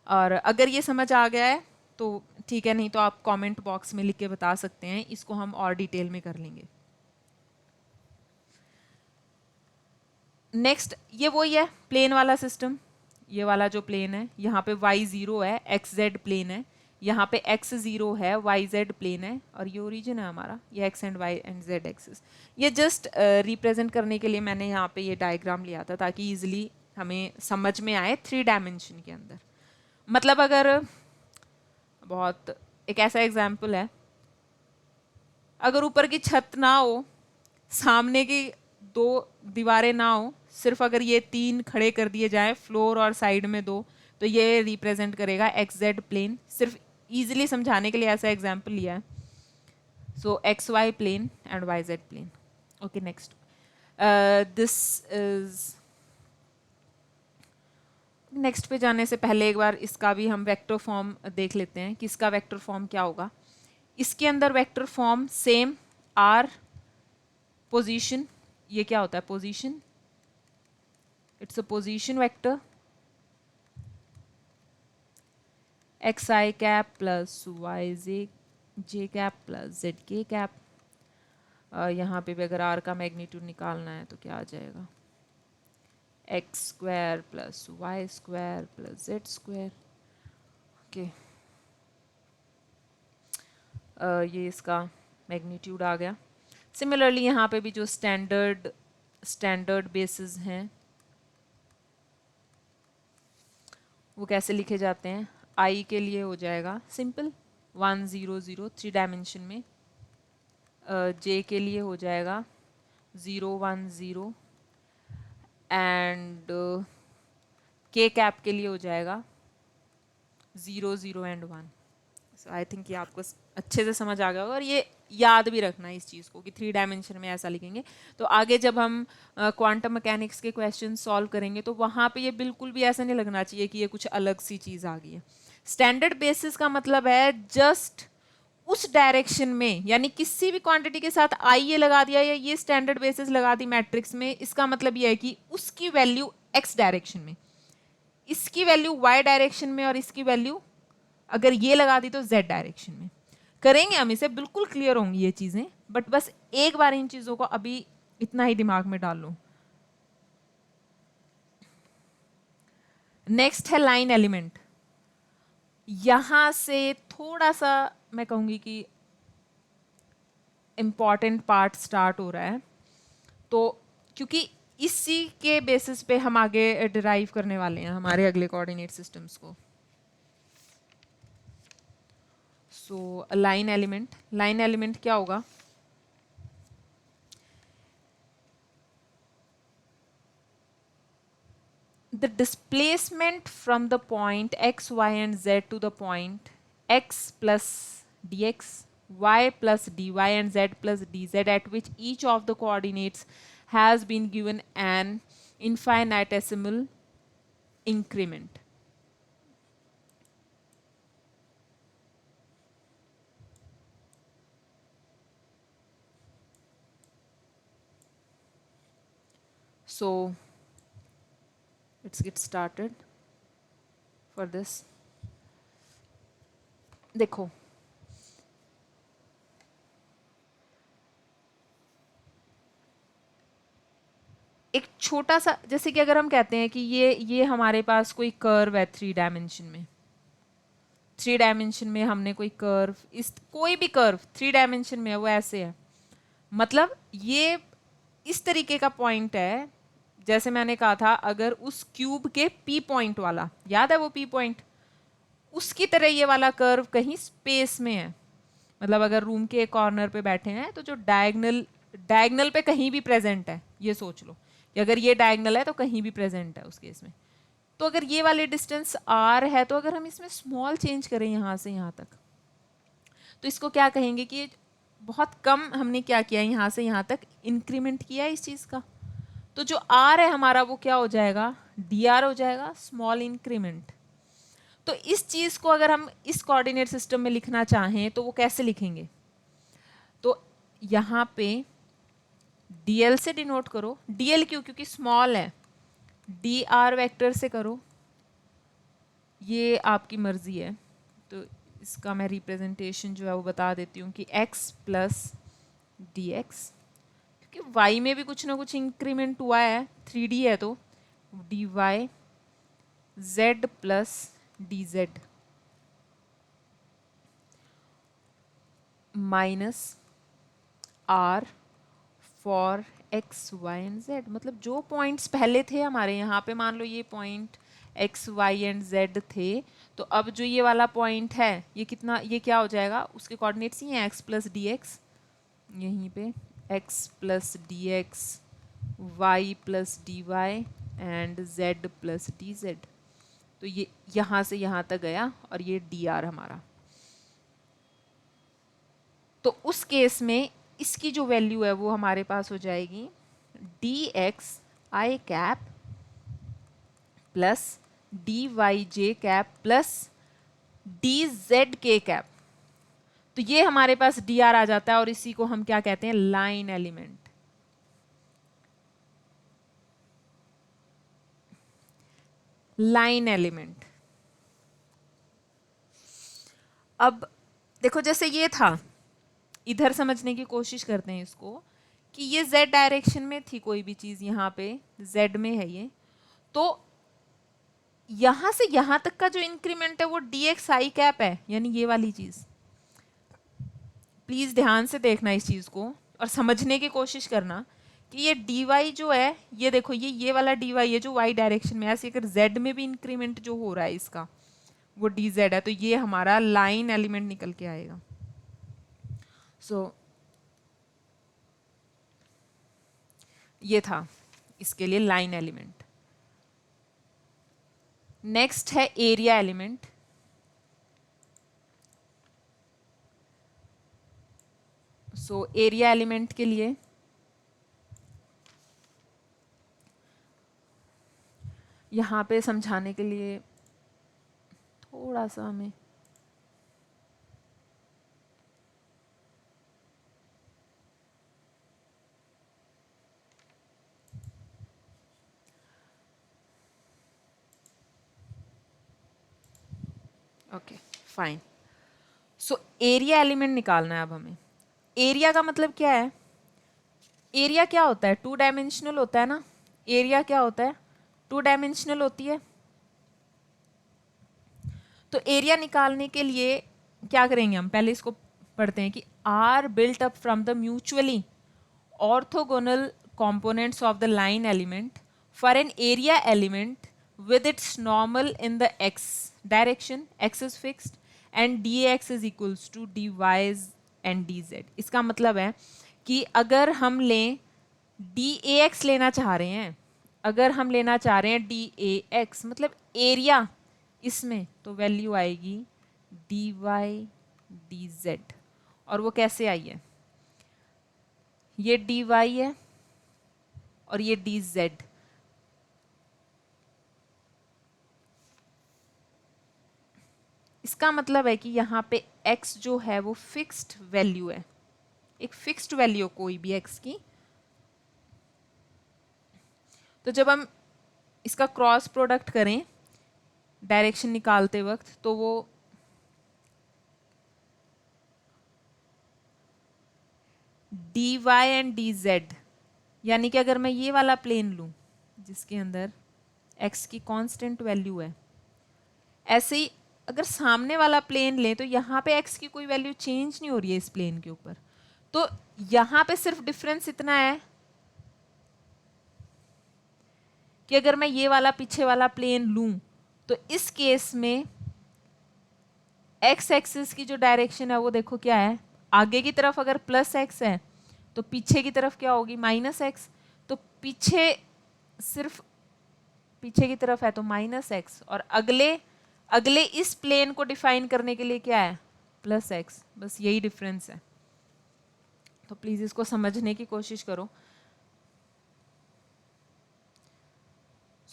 और अगर ये समझ आ गया है तो ठीक है, नहीं तो आप कमेंट बॉक्स में लिख के बता सकते हैं, इसको हम और डिटेल में कर लेंगे। नेक्स्ट ये वही है प्लेन वाला सिस्टम, ये वाला जो प्लेन है, यहाँ पे y 0 है, x z प्लेन है, यहाँ पे x 0 है, y z प्लेन है, और ये ओरिजिन है हमारा, ये x and y and z axis. ये जस्ट रिप्रेजेंट करने के लिए मैंने यहाँ पे ये डायग्राम लिया था ताकि इजीली हमें समझ में आए 3 डायमेंशन के अंदर। मतलब अगर बहुत एक ऐसा एग्जाम्पल है, अगर ऊपर की छत ना हो, सामने की 2 दीवारें ना हो, सिर्फ अगर ये 3 खड़े कर दिए जाएं, फ्लोर और साइड में 2, तो ये रिप्रेजेंट करेगा एक्स जेड प्लेन। सिर्फ इजीली समझाने के लिए ऐसा एग्जाम्पल लिया है। So X Y plane and Y Z plane. Okay, next this is, next पे जाने से पहले एक बार इसका भी हम वेक्टर फॉर्म देख लेते हैं कि इसका वेक्टर फॉर्म क्या होगा। इसके अंदर vector form same, R position, ये क्या होता है position, it's a position vector, X I cap plus Y J cap plus Z K cap. यहाँ पे भी अगर आर का मैग्नीट्यूड निकालना है तो क्या आ जाएगा, X square plus Y square plus Z square. Okay, ये इसका मैग्नीट्यूड आ गया। सिमिलरली यहाँ पे भी जो स्टैंडर्ड बेसिस हैं वो कैसे लिखे जाते हैं, आई के लिए हो जाएगा सिंपल 1 0 0 3 डायमेंशन में, जे के लिए हो जाएगा 0 1 0 एंड के कैप के लिए हो जाएगा 0 0 एंड 1। सो आई थिंक ये आपको अच्छे से समझ आ गया होगा, और ये याद भी रखना है इस चीज़ को कि 3 डायमेंशन में ऐसा लिखेंगे। तो आगे जब हम क्वांटम मैकेनिक्स के क्वेश्चन सॉल्व करेंगे तो वहाँ पे ये बिल्कुल भी ऐसा नहीं लगना चाहिए कि ये कुछ अलग सी चीज़ आ गई है। स्टैंडर्ड बेसिस का मतलब है जस्ट उस डायरेक्शन में, यानी किसी भी क्वांटिटी के साथ आई ये लगा दिया या ये स्टैंडर्ड बेसिस लगा दी मैट्रिक्स में, इसका मतलब ये है कि उसकी वैल्यू एक्स डायरेक्शन में, इसकी वैल्यू वाई डायरेक्शन में, और इसकी वैल्यू अगर ये लगा दी तो जेड डायरेक्शन में। करेंगे हम इसे, बिल्कुल क्लियर होंगी ये चीज़ें, बट बस एक बार इन चीज़ों को अभी इतना ही दिमाग में डाल लो। नेक्स्ट है लाइन एलिमेंट। यहां से थोड़ा सा मैं कहूंगी कि इंपॉर्टेंट पार्ट स्टार्ट हो रहा है, तो क्योंकि इसी के बेसिस पे हम आगे डिराइव करने वाले हैं हमारे अगले कोऑर्डिनेट सिस्टम्स को। सो लाइन एलिमेंट क्या होगा, the displacement from the point x, y and z to the point x plus dx, y plus dy and z plus dz at which each of the coordinates has been given an infinitesimal increment. So let's get started for this. देखो, एक छोटा सा, जैसे कि अगर हम कहते हैं कि ये हमारे पास कोई कर्व है 3 डायमेंशन में, 3 डायमेंशन में हमने कोई कर्व, इस कोई भी कर्व 3 डायमेंशन में है, वो ऐसे है, मतलब ये इस तरीके का पॉइंट है, जैसे मैंने कहा था अगर उस क्यूब के पी पॉइंट वाला, याद है वो पी पॉइंट, उसकी तरह ये वाला कर्व कहीं स्पेस में है, मतलब अगर रूम के एक कॉर्नर पे बैठे हैं तो जो डायगनल पे कहीं भी प्रेजेंट है, ये सोच लो कि अगर ये डायगनल है तो कहीं भी प्रेजेंट है उस केस में। तो अगर ये वाली डिस्टेंस आर है, तो अगर हम इसमें स्मॉल चेंज करें यहाँ से यहाँ तक, तो इसको क्या कहेंगे कि बहुत कम हमने क्या किया, यहाँ से यहाँ तक इंक्रीमेंट किया इस चीज़ का, तो जो आर है हमारा वो क्या हो जाएगा, डी आर हो जाएगा, स्मॉल इंक्रीमेंट। तो इस चीज़ को अगर हम इस कोऑर्डिनेट सिस्टम में लिखना चाहें तो वो कैसे लिखेंगे, तो यहाँ पे डीएल से डिनोट करो, डीएल क्यों, क्योंकि स्मॉल है, डी आर वेक्टर से करो, ये आपकी मर्जी है, तो इसका मैं रिप्रेजेंटेशन जो है वो बता देती हूँ कि x प्लस डी एक्स, क्योंकि y में भी कुछ ना कुछ इंक्रीमेंट हुआ है, 3D है तो dy z plus D Z minus r for x y and z। मतलब जो पॉइंट्स पहले थे हमारे यहाँ पे, मान लो ये point x y and z थे, तो अब जो ये वाला पॉइंट है ये कितना, ये क्या हो जाएगा, उसके कोऑर्डिनेट्स ही हैं x प्लस डी एक्स, यहीं पे x plus D X, Y plus D Y and z plus D Z. तो ये यहाँ से यहाँ तक गया और ये dr हमारा। तो उस केस में इसकी जो वैल्यू है वो हमारे पास हो जाएगी D x I cap plus D Y J cap plus D Z K cap. तो ये हमारे पास डी आर आ जाता है और इसी को हम क्या कहते हैं, लाइन एलिमेंट। Line element. अब देखो जैसे ये था, इधर समझने की कोशिश करते हैं इसको कि ये z डायरेक्शन में थी कोई भी चीज, यहाँ पे z में है ये, तो यहां से यहां तक का जो इंक्रीमेंट है वो dx i कैप है, यानी ये वाली चीज। प्लीज ध्यान से देखना इस चीज को और समझने की कोशिश करना कि ये dy जो है, ये देखो ये वाला dy है जो y डायरेक्शन में है, ऐसे अगर z में भी इंक्रीमेंट जो हो रहा है इसका वो dz है, तो ये हमारा लाइन एलिमेंट निकल के आएगा। सो ये था इसके लिए लाइन एलिमेंट। नेक्स्ट है area element. So area element के लिए यहाँ पे समझाने के लिए थोड़ा सा हमें okay fine. So area element निकालना है अब हमें। एरिया का मतलब क्या है, एरिया क्या होता है, टू डायमेंशनल होता है ना। एरिया क्या होता है, टू डायमेंशनल होती है। तो एरिया निकालने के लिए क्या करेंगे हम, पहले इसको पढ़ते हैं कि R built up from the mutually orthogonal components of the line element for an area element with its normal in the x direction, x is fixed and dx is equals to dy and dz। इसका मतलब है कि अगर हम लें dax लेना चाह रहे हैं, अगर हम लेना चाह रहे हैं dax मतलब एरिया इसमें, तो वैल्यू आएगी dy dz। और वो कैसे आई है, ये dy है और ये dz। इसका मतलब है कि यहाँ पे x जो है वो फिक्स्ड वैल्यू है, एक फिक्स्ड वैल्यू कोई भी x की। तो जब हम इसका क्रॉस प्रोडक्ट करें डायरेक्शन निकालते वक्त, तो वो dy एंड dz, यानी कि अगर मैं ये वाला प्लेन लूं जिसके अंदर x की कांस्टेंट वैल्यू है, ऐसे ही अगर सामने वाला प्लेन लें तो यहाँ पे x की कोई वैल्यू चेंज नहीं हो रही है इस प्लेन के ऊपर। तो यहाँ पे सिर्फ डिफरेंस इतना है कि अगर मैं ये वाला पीछे वाला प्लेन लूं तो इस केस में x एक्सिस की जो डायरेक्शन है वो देखो क्या है, आगे की तरफ अगर प्लस x है तो पीछे की तरफ क्या होगी, माइनस x। तो पीछे सिर्फ पीछे की तरफ है तो माइनस x, और अगले इस प्लेन को डिफाइन करने के लिए क्या है, प्लस x। बस यही डिफरेंस है। तो प्लीज इसको समझने की कोशिश करो।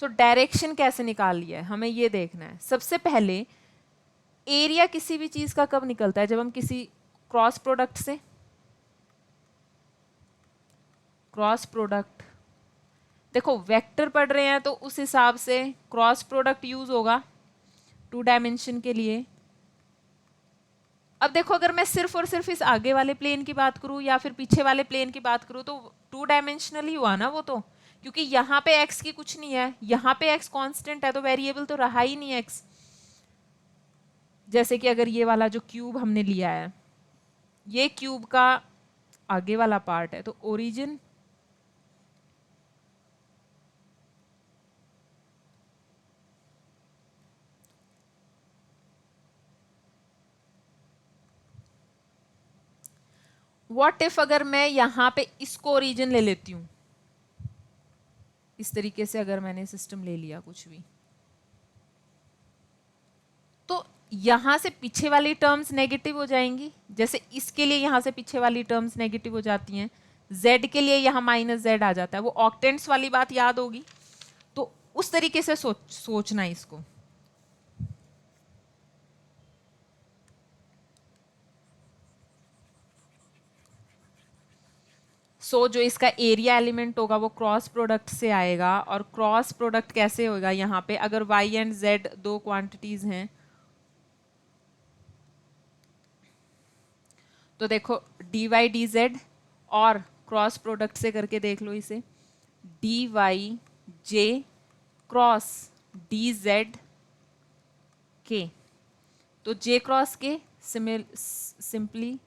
सो डायरेक्शन कैसे निकाल लिया है हमें ये देखना है। सबसे पहले एरिया किसी भी चीज का कब निकलता है, जब हम किसी क्रॉस प्रोडक्ट से, क्रॉस प्रोडक्ट देखो वेक्टर पढ़ रहे हैं तो उस हिसाब से क्रॉस प्रोडक्ट यूज होगा टू डायमेंशन के लिए। अब देखो अगर मैं सिर्फ और सिर्फ इस आगे वाले प्लेन की बात करूं या फिर पीछे वाले प्लेन की बात करूं तो 2 डायमेंशनल ही हुआ ना वो तो, क्योंकि यहाँ पे x की कुछ नहीं है, यहाँ पे x कांस्टेंट है तो वेरिएबल तो रहा ही नहीं x। जैसे कि अगर ये वाला जो क्यूब हमने लिया है, ये क्यूब का आगे वाला पार्ट है, तो ओरिजिन व्हाट इफ अगर मैं यहाँ पे इसको ओरिजिन ले लेती हूँ, इस तरीके से अगर मैंने सिस्टम ले लिया कुछ भी, तो यहां से पीछे वाली टर्म्स नेगेटिव हो जाएंगी। जैसे इसके लिए यहां से पीछे वाली टर्म्स नेगेटिव हो जाती हैं, z के लिए यहां -z आ जाता है। वो ऑक्टेंट्स वाली बात याद होगी, तो उस तरीके से सोचना है इसको। जो इसका एरिया एलिमेंट होगा वो क्रॉस प्रोडक्ट से आएगा, और क्रॉस प्रोडक्ट कैसे होगा, यहाँ पे अगर y एंड z दो क्वांटिटीज हैं तो देखो dy dz, और क्रॉस प्रोडक्ट से करके देख लो इसे, dy j cross dz k, तो j cross k simply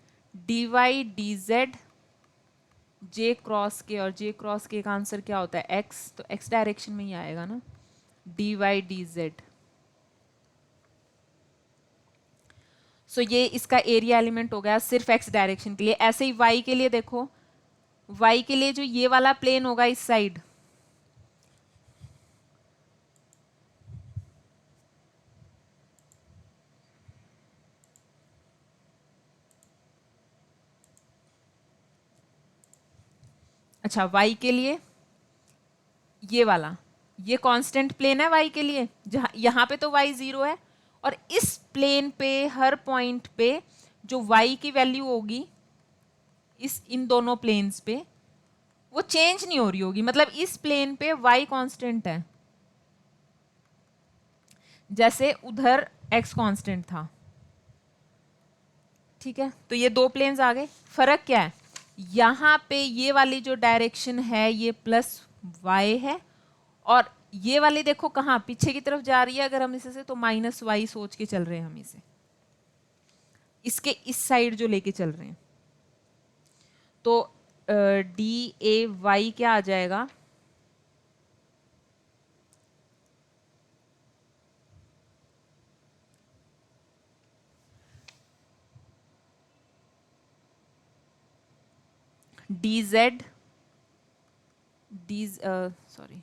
dy dz j cross के, और j क्रॉस के का आंसर क्या होता है x, तो x डायरेक्शन में ही आएगा ना, dy dz। सो ये इसका एरिया एलिमेंट हो गया सिर्फ x डायरेक्शन के लिए। ऐसे ही y के लिए देखो, y के लिए जो ये वाला प्लेन होगा इस साइड, अच्छा y के लिए ये वाला, ये कांस्टेंट प्लेन है y के लिए, जहां यहाँ पे तो y 0 है, और इस प्लेन पे हर पॉइंट पे जो y की वैल्यू होगी इन दोनों प्लेन्स पे वो चेंज नहीं हो रही होगी, मतलब इस प्लेन पे y कांस्टेंट है, जैसे उधर x कांस्टेंट था। ठीक है, तो ये दो प्लेन्स आ गए। फर्क क्या है, यहाँ पे ये वाली जो डायरेक्शन है ये प्लस y है, और ये वाली देखो कहाँ पीछे की तरफ जा रही है, अगर हम इसे से तो -y सोच के चल रहे हैं हम इसे, इसके इस साइड जो लेके चल रहे हैं, तो DAY क्या आ जाएगा, DZ sorry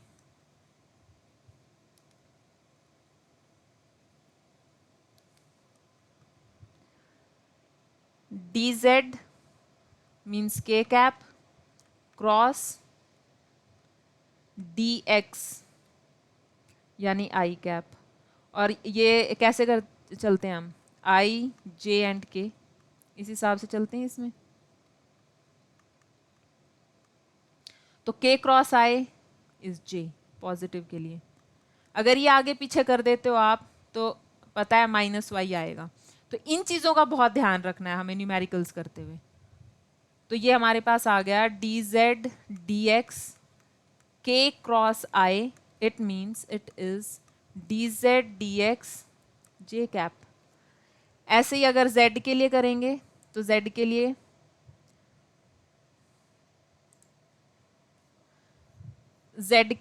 DZ means k cap cross DX यानी I कैप। और ये कैसे कर चलते हैं हम, I J एंड K, इस हिसाब से चलते हैं इसमें। तो K cross I is J positive के लिए। अगर ये आगे पीछे कर देते हो आप तो पता है -y आएगा। तो इन चीज़ों का बहुत ध्यान रखना है हमें न्यूमेरिकल्स करते हुए। तो ये हमारे पास आ गया dz dx k cross I, it means it is dz dx j cap. ऐसे ही अगर z के लिए करेंगे तो z के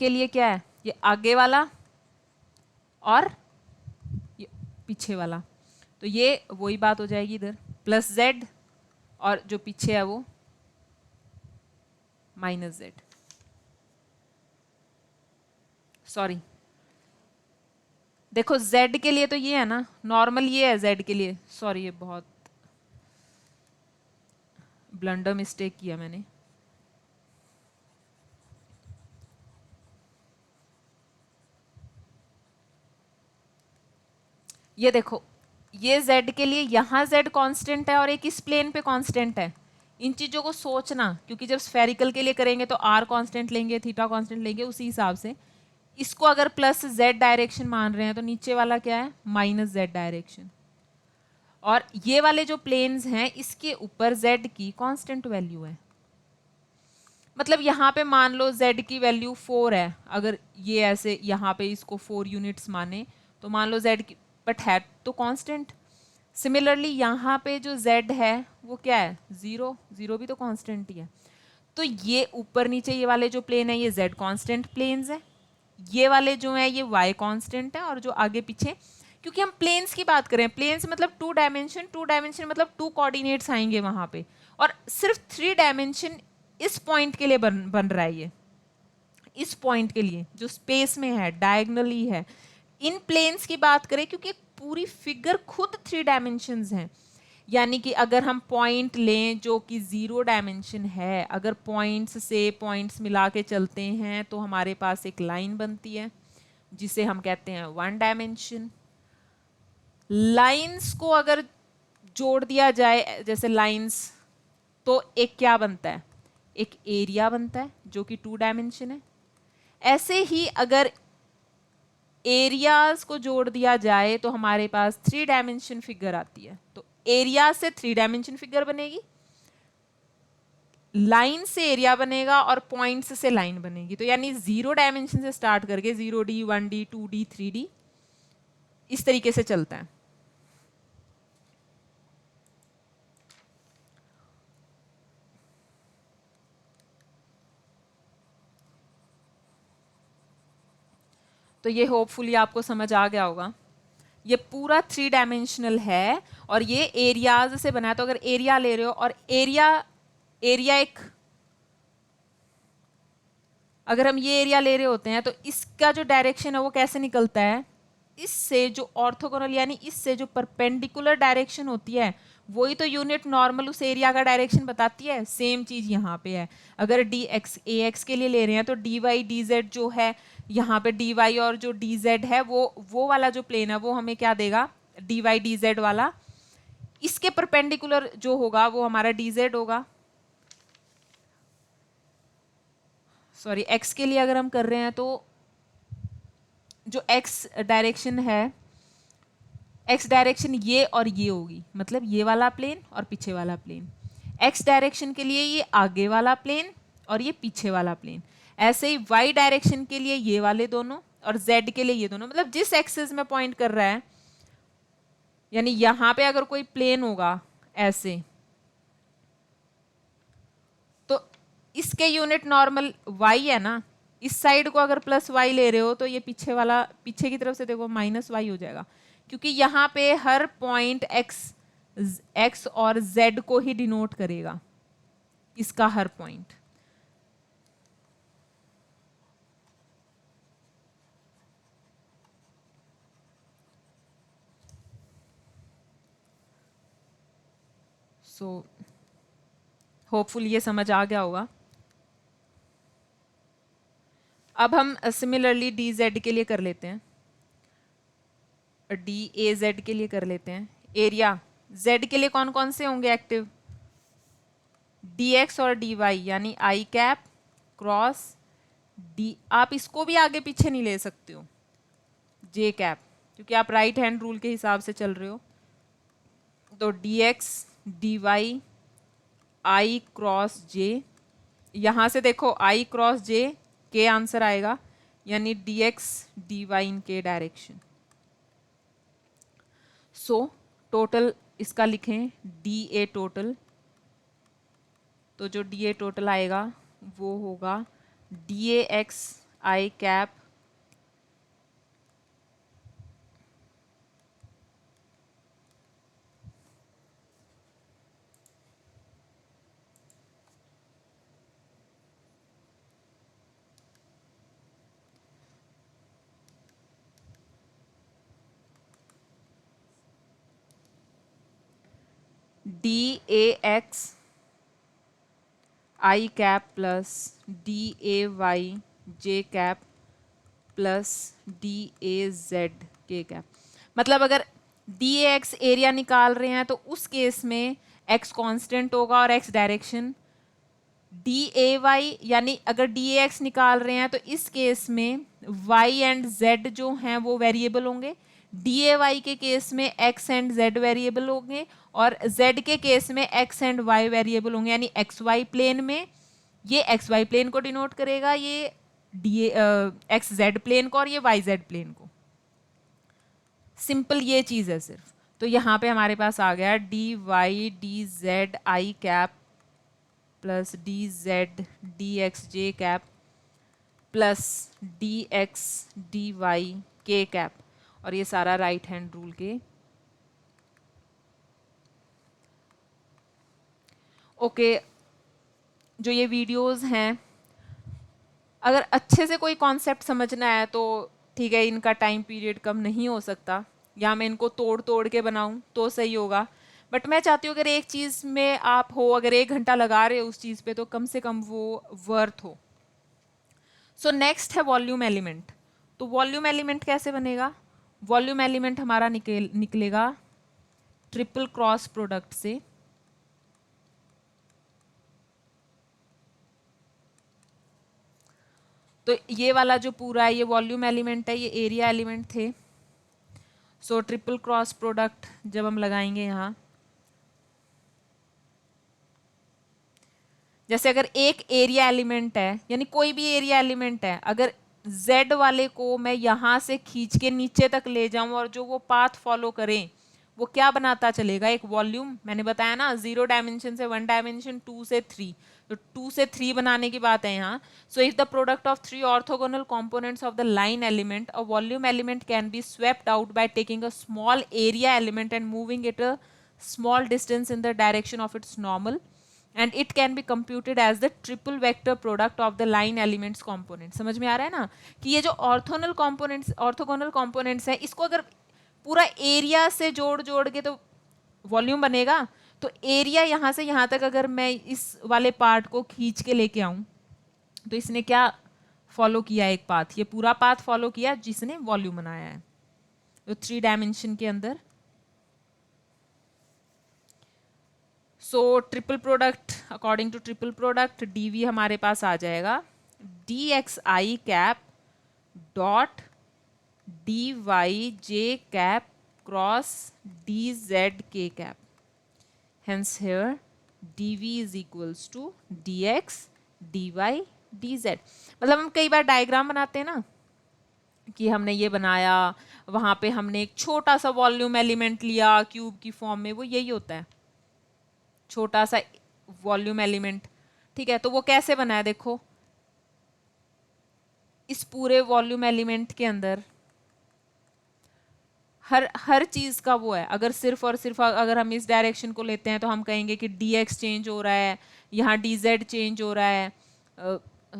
लिए क्या है, ये आगे वाला और ये पीछे वाला, तो ये वही बात हो जाएगी इधर प्लस z, और जो पीछे है वो -z। सॉरी देखो z के लिए तो ये है ना, नॉर्मल ये है z के लिए, सॉरी ये बहुत ब्लंडर मिस्टेक किया मैंने। ये देखो ये z के लिए यहाँ z कांस्टेंट है और एक इस प्लेन पे कांस्टेंट है। इन चीज़ों को सोचना, क्योंकि जब स्फेरिकल के लिए करेंगे तो r कांस्टेंट लेंगे, थीटा कांस्टेंट लेंगे, उसी हिसाब से इसको अगर प्लस z डायरेक्शन मान रहे हैं तो नीचे वाला क्या है -z डायरेक्शन। और ये वाले जो प्लेन्स हैं इसके ऊपर z की कांस्टेंट वैल्यू है। मतलब यहाँ पे मान लो z की वैल्यू 4 है, अगर ये ऐसे यहाँ पे इसको 4 यूनिट्स माने तो मान लो z की, बट है तो कांस्टेंट। सिमिलरली यहाँ पे जो z है वो क्या है, 0, 0 भी तो कांस्टेंट ही है। तो ये ऊपर नीचे ये वाले जो प्लेन है ये z कांस्टेंट प्लेन्स है, ये वाले जो है ये y कांस्टेंट है, और जो आगे पीछे, क्योंकि हम प्लेन्स की बात करें, प्लेन्स मतलब 2 डायमेंशन मतलब 2 कोऑर्डिनेट्स आएंगे वहां पे, और सिर्फ 3 डायमेंशन इस पॉइंट के लिए बन रहा है। ये इस पॉइंट के लिए जो स्पेस में है, डायगनली है। इन प्लेन्स की बात करें क्योंकि पूरी फिगर खुद 3 डायमेंशंस हैं, यानी कि अगर हम पॉइंट लें जो कि 0 डायमेंशन है, अगर पॉइंट्स से पॉइंट्स मिला के चलते हैं तो हमारे पास एक लाइन बनती है जिसे हम कहते हैं 1 डायमेंशन। लाइंस को अगर जोड़ दिया जाए जैसे लाइंस, तो एक क्या बनता है, एक एरिया बनता है जो कि 2 डायमेंशन है। ऐसे ही अगर एरियाज को जोड़ दिया जाए तो हमारे पास 3 डायमेंशन फिगर आती है। तो एरिया से 3 डायमेंशन फिगर बनेगी, लाइन से एरिया बनेगा, और पॉइंट्स से लाइन बनेगी। तो यानी 0 डायमेंशन से स्टार्ट करके 0D 1D 2D 3D इस तरीके से चलता है। तो ये होपफुली आपको समझ आ गया होगा। ये पूरा 3 डायमेंशनल है और ये एरियाज से बना है। तो अगर एरिया ले रहे हो और एरिया एक, अगर हम ये एरिया ले रहे होते हैं तो इसका जो डायरेक्शन है वो कैसे निकलता है, इससे जो ऑर्थोगोनल यानी इससे जो परपेंडिकुलर डायरेक्शन होती है वही तो यूनिट नॉर्मल उस एरिया का डायरेक्शन बताती है। सेम चीज यहाँ पे है। अगर डी एक्स ए एक्स के लिए ले रहे हैं तो डी वाई डी जेड जो है यहाँ पे डी वाई और जो डी जेड है वो वाला जो प्लेन है वो हमें क्या देगा, डी वाई डी जेड वाला। इसके परपेंडिकुलर जो होगा वो हमारा डी जेड होगा। सॉरी, एक्स के लिए अगर हम कर रहे हैं तो जो एक्स डायरेक्शन है, एक्स डायरेक्शन ये और ये होगी, मतलब ये वाला प्लेन और पीछे वाला प्लेन। एक्स डायरेक्शन के लिए ये आगे वाला प्लेन और ये पीछे वाला प्लेन। ऐसे ही वाई डायरेक्शन के लिए ये वाले दोनों और जेड के लिए ये दोनों, मतलब जिस एक्सिस में पॉइंट कर रहा है, यानी यहां पे अगर कोई प्लेन होगा ऐसे तो इसके यूनिट नॉर्मल वाई है ना, इस साइड को अगर प्लस वाई ले रहे हो तो ये पीछे वाला, पीछे की तरफ से देखो माइनस वाई हो जाएगा, क्योंकि यहाँ पे हर पॉइंट एक्स और जेड को ही डिनोट करेगा, इसका हर पॉइंट। सो होपफुल ये समझ आ गया होगा। अब हम सिमिलरली डी जेड के लिए कर लेते हैं, डी ए जेड के लिए कर लेते हैं। एरिया जेड के लिए कौन कौन से होंगे एक्टिव, डी एक्स और डी वाई, यानी आई कैप क्रॉस डी, आप इसको भी आगे पीछे नहीं ले सकते हो, जे कैप, क्योंकि आप राइट हैंड रूल के हिसाब से चल रहे हो। तो डी एक्स डी वाई आई क्रॉस जे, यहां से देखो आई क्रॉस जे के आंसर आएगा, यानी डी एक्स डी वाई इन के डायरेक्शन। सो टोटल इसका लिखें डी ए टोटल, तो जो डी ए टोटल आएगा वो होगा D A X I cap D A X I cap plus D A Y J cap plus D A Z K cap. मतलब अगर D A x area निकाल रहे हैं तो उस केस में एक्स कांस्टेंट होगा और X direction, D A Y यानी अगर डी ए एक्स निकाल रहे हैं तो इस केस में वाई एंड जेड जो हैं वो वेरिएबल होंगे, DAY के केस में x एंड z वेरिएबल होंगे और z के केस में x एंड y वेरिएबल होंगे, यानी xy प्लेन में ये xy प्लेन को डिनोट करेगा, ये xz प्लेन को और ये yz प्लेन को। सिंपल ये चीज़ है सिर्फ। तो यहाँ पे हमारे पास आ गया dy dz I cap plus dz dxj cap plus dx dy k cap, और ये सारा राइट हैंड रूल के। ओके, जो ये वीडियोस हैं, अगर अच्छे से कोई कॉन्सेप्ट समझना है तो ठीक है, इनका टाइम पीरियड कम नहीं हो सकता, या मैं इनको तोड़ तोड़ के बनाऊं तो सही होगा, बट मैं चाहती हूँ अगर एक चीज़ में आप हो, अगर 1 घंटा लगा रहे हो उस चीज़ पे, तो कम से कम वो वर्थ हो। सो नेक्स्ट है वॉल्यूम एलिमेंट। तो वॉल्यूम एलिमेंट कैसे बनेगा? वॉल्यूम एलिमेंट हमारा निकलेगा ट्रिपल क्रॉस प्रोडक्ट से। तो ये वाला जो पूरा है ये वॉल्यूम एलिमेंट है, ये एरिया एलिमेंट थे। सो ट्रिपल क्रॉस प्रोडक्ट जब हम लगाएंगे यहाँ, जैसे अगर एक एरिया एलिमेंट है, यानी कोई भी एरिया एलिमेंट है, अगर z वाले को मैं यहाँ से खींच के नीचे तक ले जाऊं और जो वो पाथ फॉलो करें, वो क्या बनाता चलेगा? एक वॉल्यूम। मैंने बताया ना 0 डायमेंशन से 1 डायमेंशन, 2 से 3, तो 2 से 3 बनाने की बात है यहाँ। So if the product of 3 orthogonal components of the line element, a volume element can be swept out by taking a small area element and moving it a small distance in the direction of its normal, and it can be computed as the triple vector product of the line elements component। समझ में आ रहा है ना कि ये जो orthogonal components हैं, इसको अगर पूरा एरिया से जोड़ जोड़ के तो वॉल्यूम बनेगा। तो एरिया यहाँ से यहाँ तक अगर मैं इस वाले पार्ट को खींच के लेके आऊँ, तो इसने क्या फॉलो किया? एक पाथ, ये पूरा पाथ फॉलो किया जिसने वॉल्यूम बनाया है। तो 3 डायमेंशन के अंदर। So triple product, according to triple product dv हमारे पास आ जाएगा dxi cap dot dyj cap cross dzk cap. Hence here dv is equals to dx dy dz। मतलब हम कई बार डायग्राम बनाते हैं ना कि हमने ये बनाया, वहाँ पे हमने एक छोटा सा वॉल्यूम एलिमेंट लिया क्यूब की फॉर्म में, वो यही होता है, छोटा सा वॉल्यूम एलिमेंट। ठीक है, तो वो कैसे बना है? देखो, इस पूरे वॉल्यूम एलिमेंट के अंदर हर चीज का वो है। अगर सिर्फ और सिर्फ अगर हम इस डायरेक्शन को लेते हैं तो हम कहेंगे कि dx चेंज हो रहा है, यहाँ dz चेंज हो रहा है।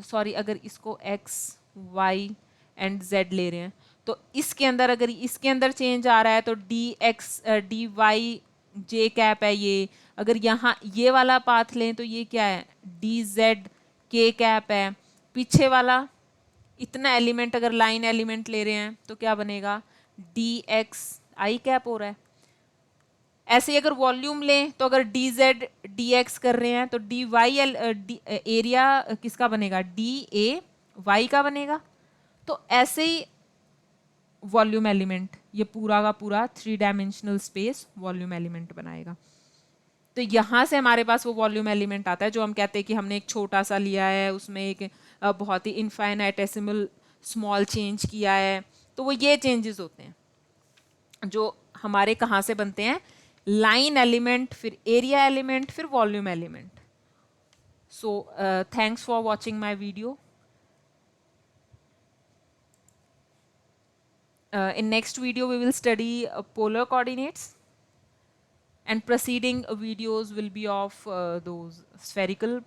सॉरी, अगर इसको x y एंड z ले रहे हैं तो इसके अंदर, अगर इसके अंदर चेंज आ रहा है तो dx dy j कैप है ये। अगर यहाँ ये वाला पाथ लें तो ये क्या है? dz k कैप है। पीछे वाला इतना एलिमेंट अगर लाइन एलिमेंट ले रहे हैं तो क्या बनेगा? dx i कैप हो रहा है। ऐसे ही अगर वॉल्यूम लें तो अगर dz dx कर रहे हैं तो dy एरिया किसका बनेगा? da y का बनेगा। तो ऐसे ही वॉल्यूम एलिमेंट, ये पूरा का पूरा 3 डायमेंशनल स्पेस वॉल्यूम एलिमेंट बनाएगा। तो यहाँ से हमारे पास वो वॉल्यूम एलिमेंट आता है जो हम कहते हैं कि हमने एक छोटा सा लिया है, उसमें एक बहुत ही इनफाइनाइटेसिमल स्मॉल चेंज किया है। तो वो ये चेंजेस होते हैं जो हमारे कहाँ से बनते हैं? लाइन एलिमेंट, फिर एरिया एलिमेंट, फिर volume element. So thanks for watching my video. In next video we will study polar coordinates, and preceding videos will be of those spherical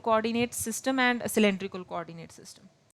coordinate system and cylindrical coordinate system.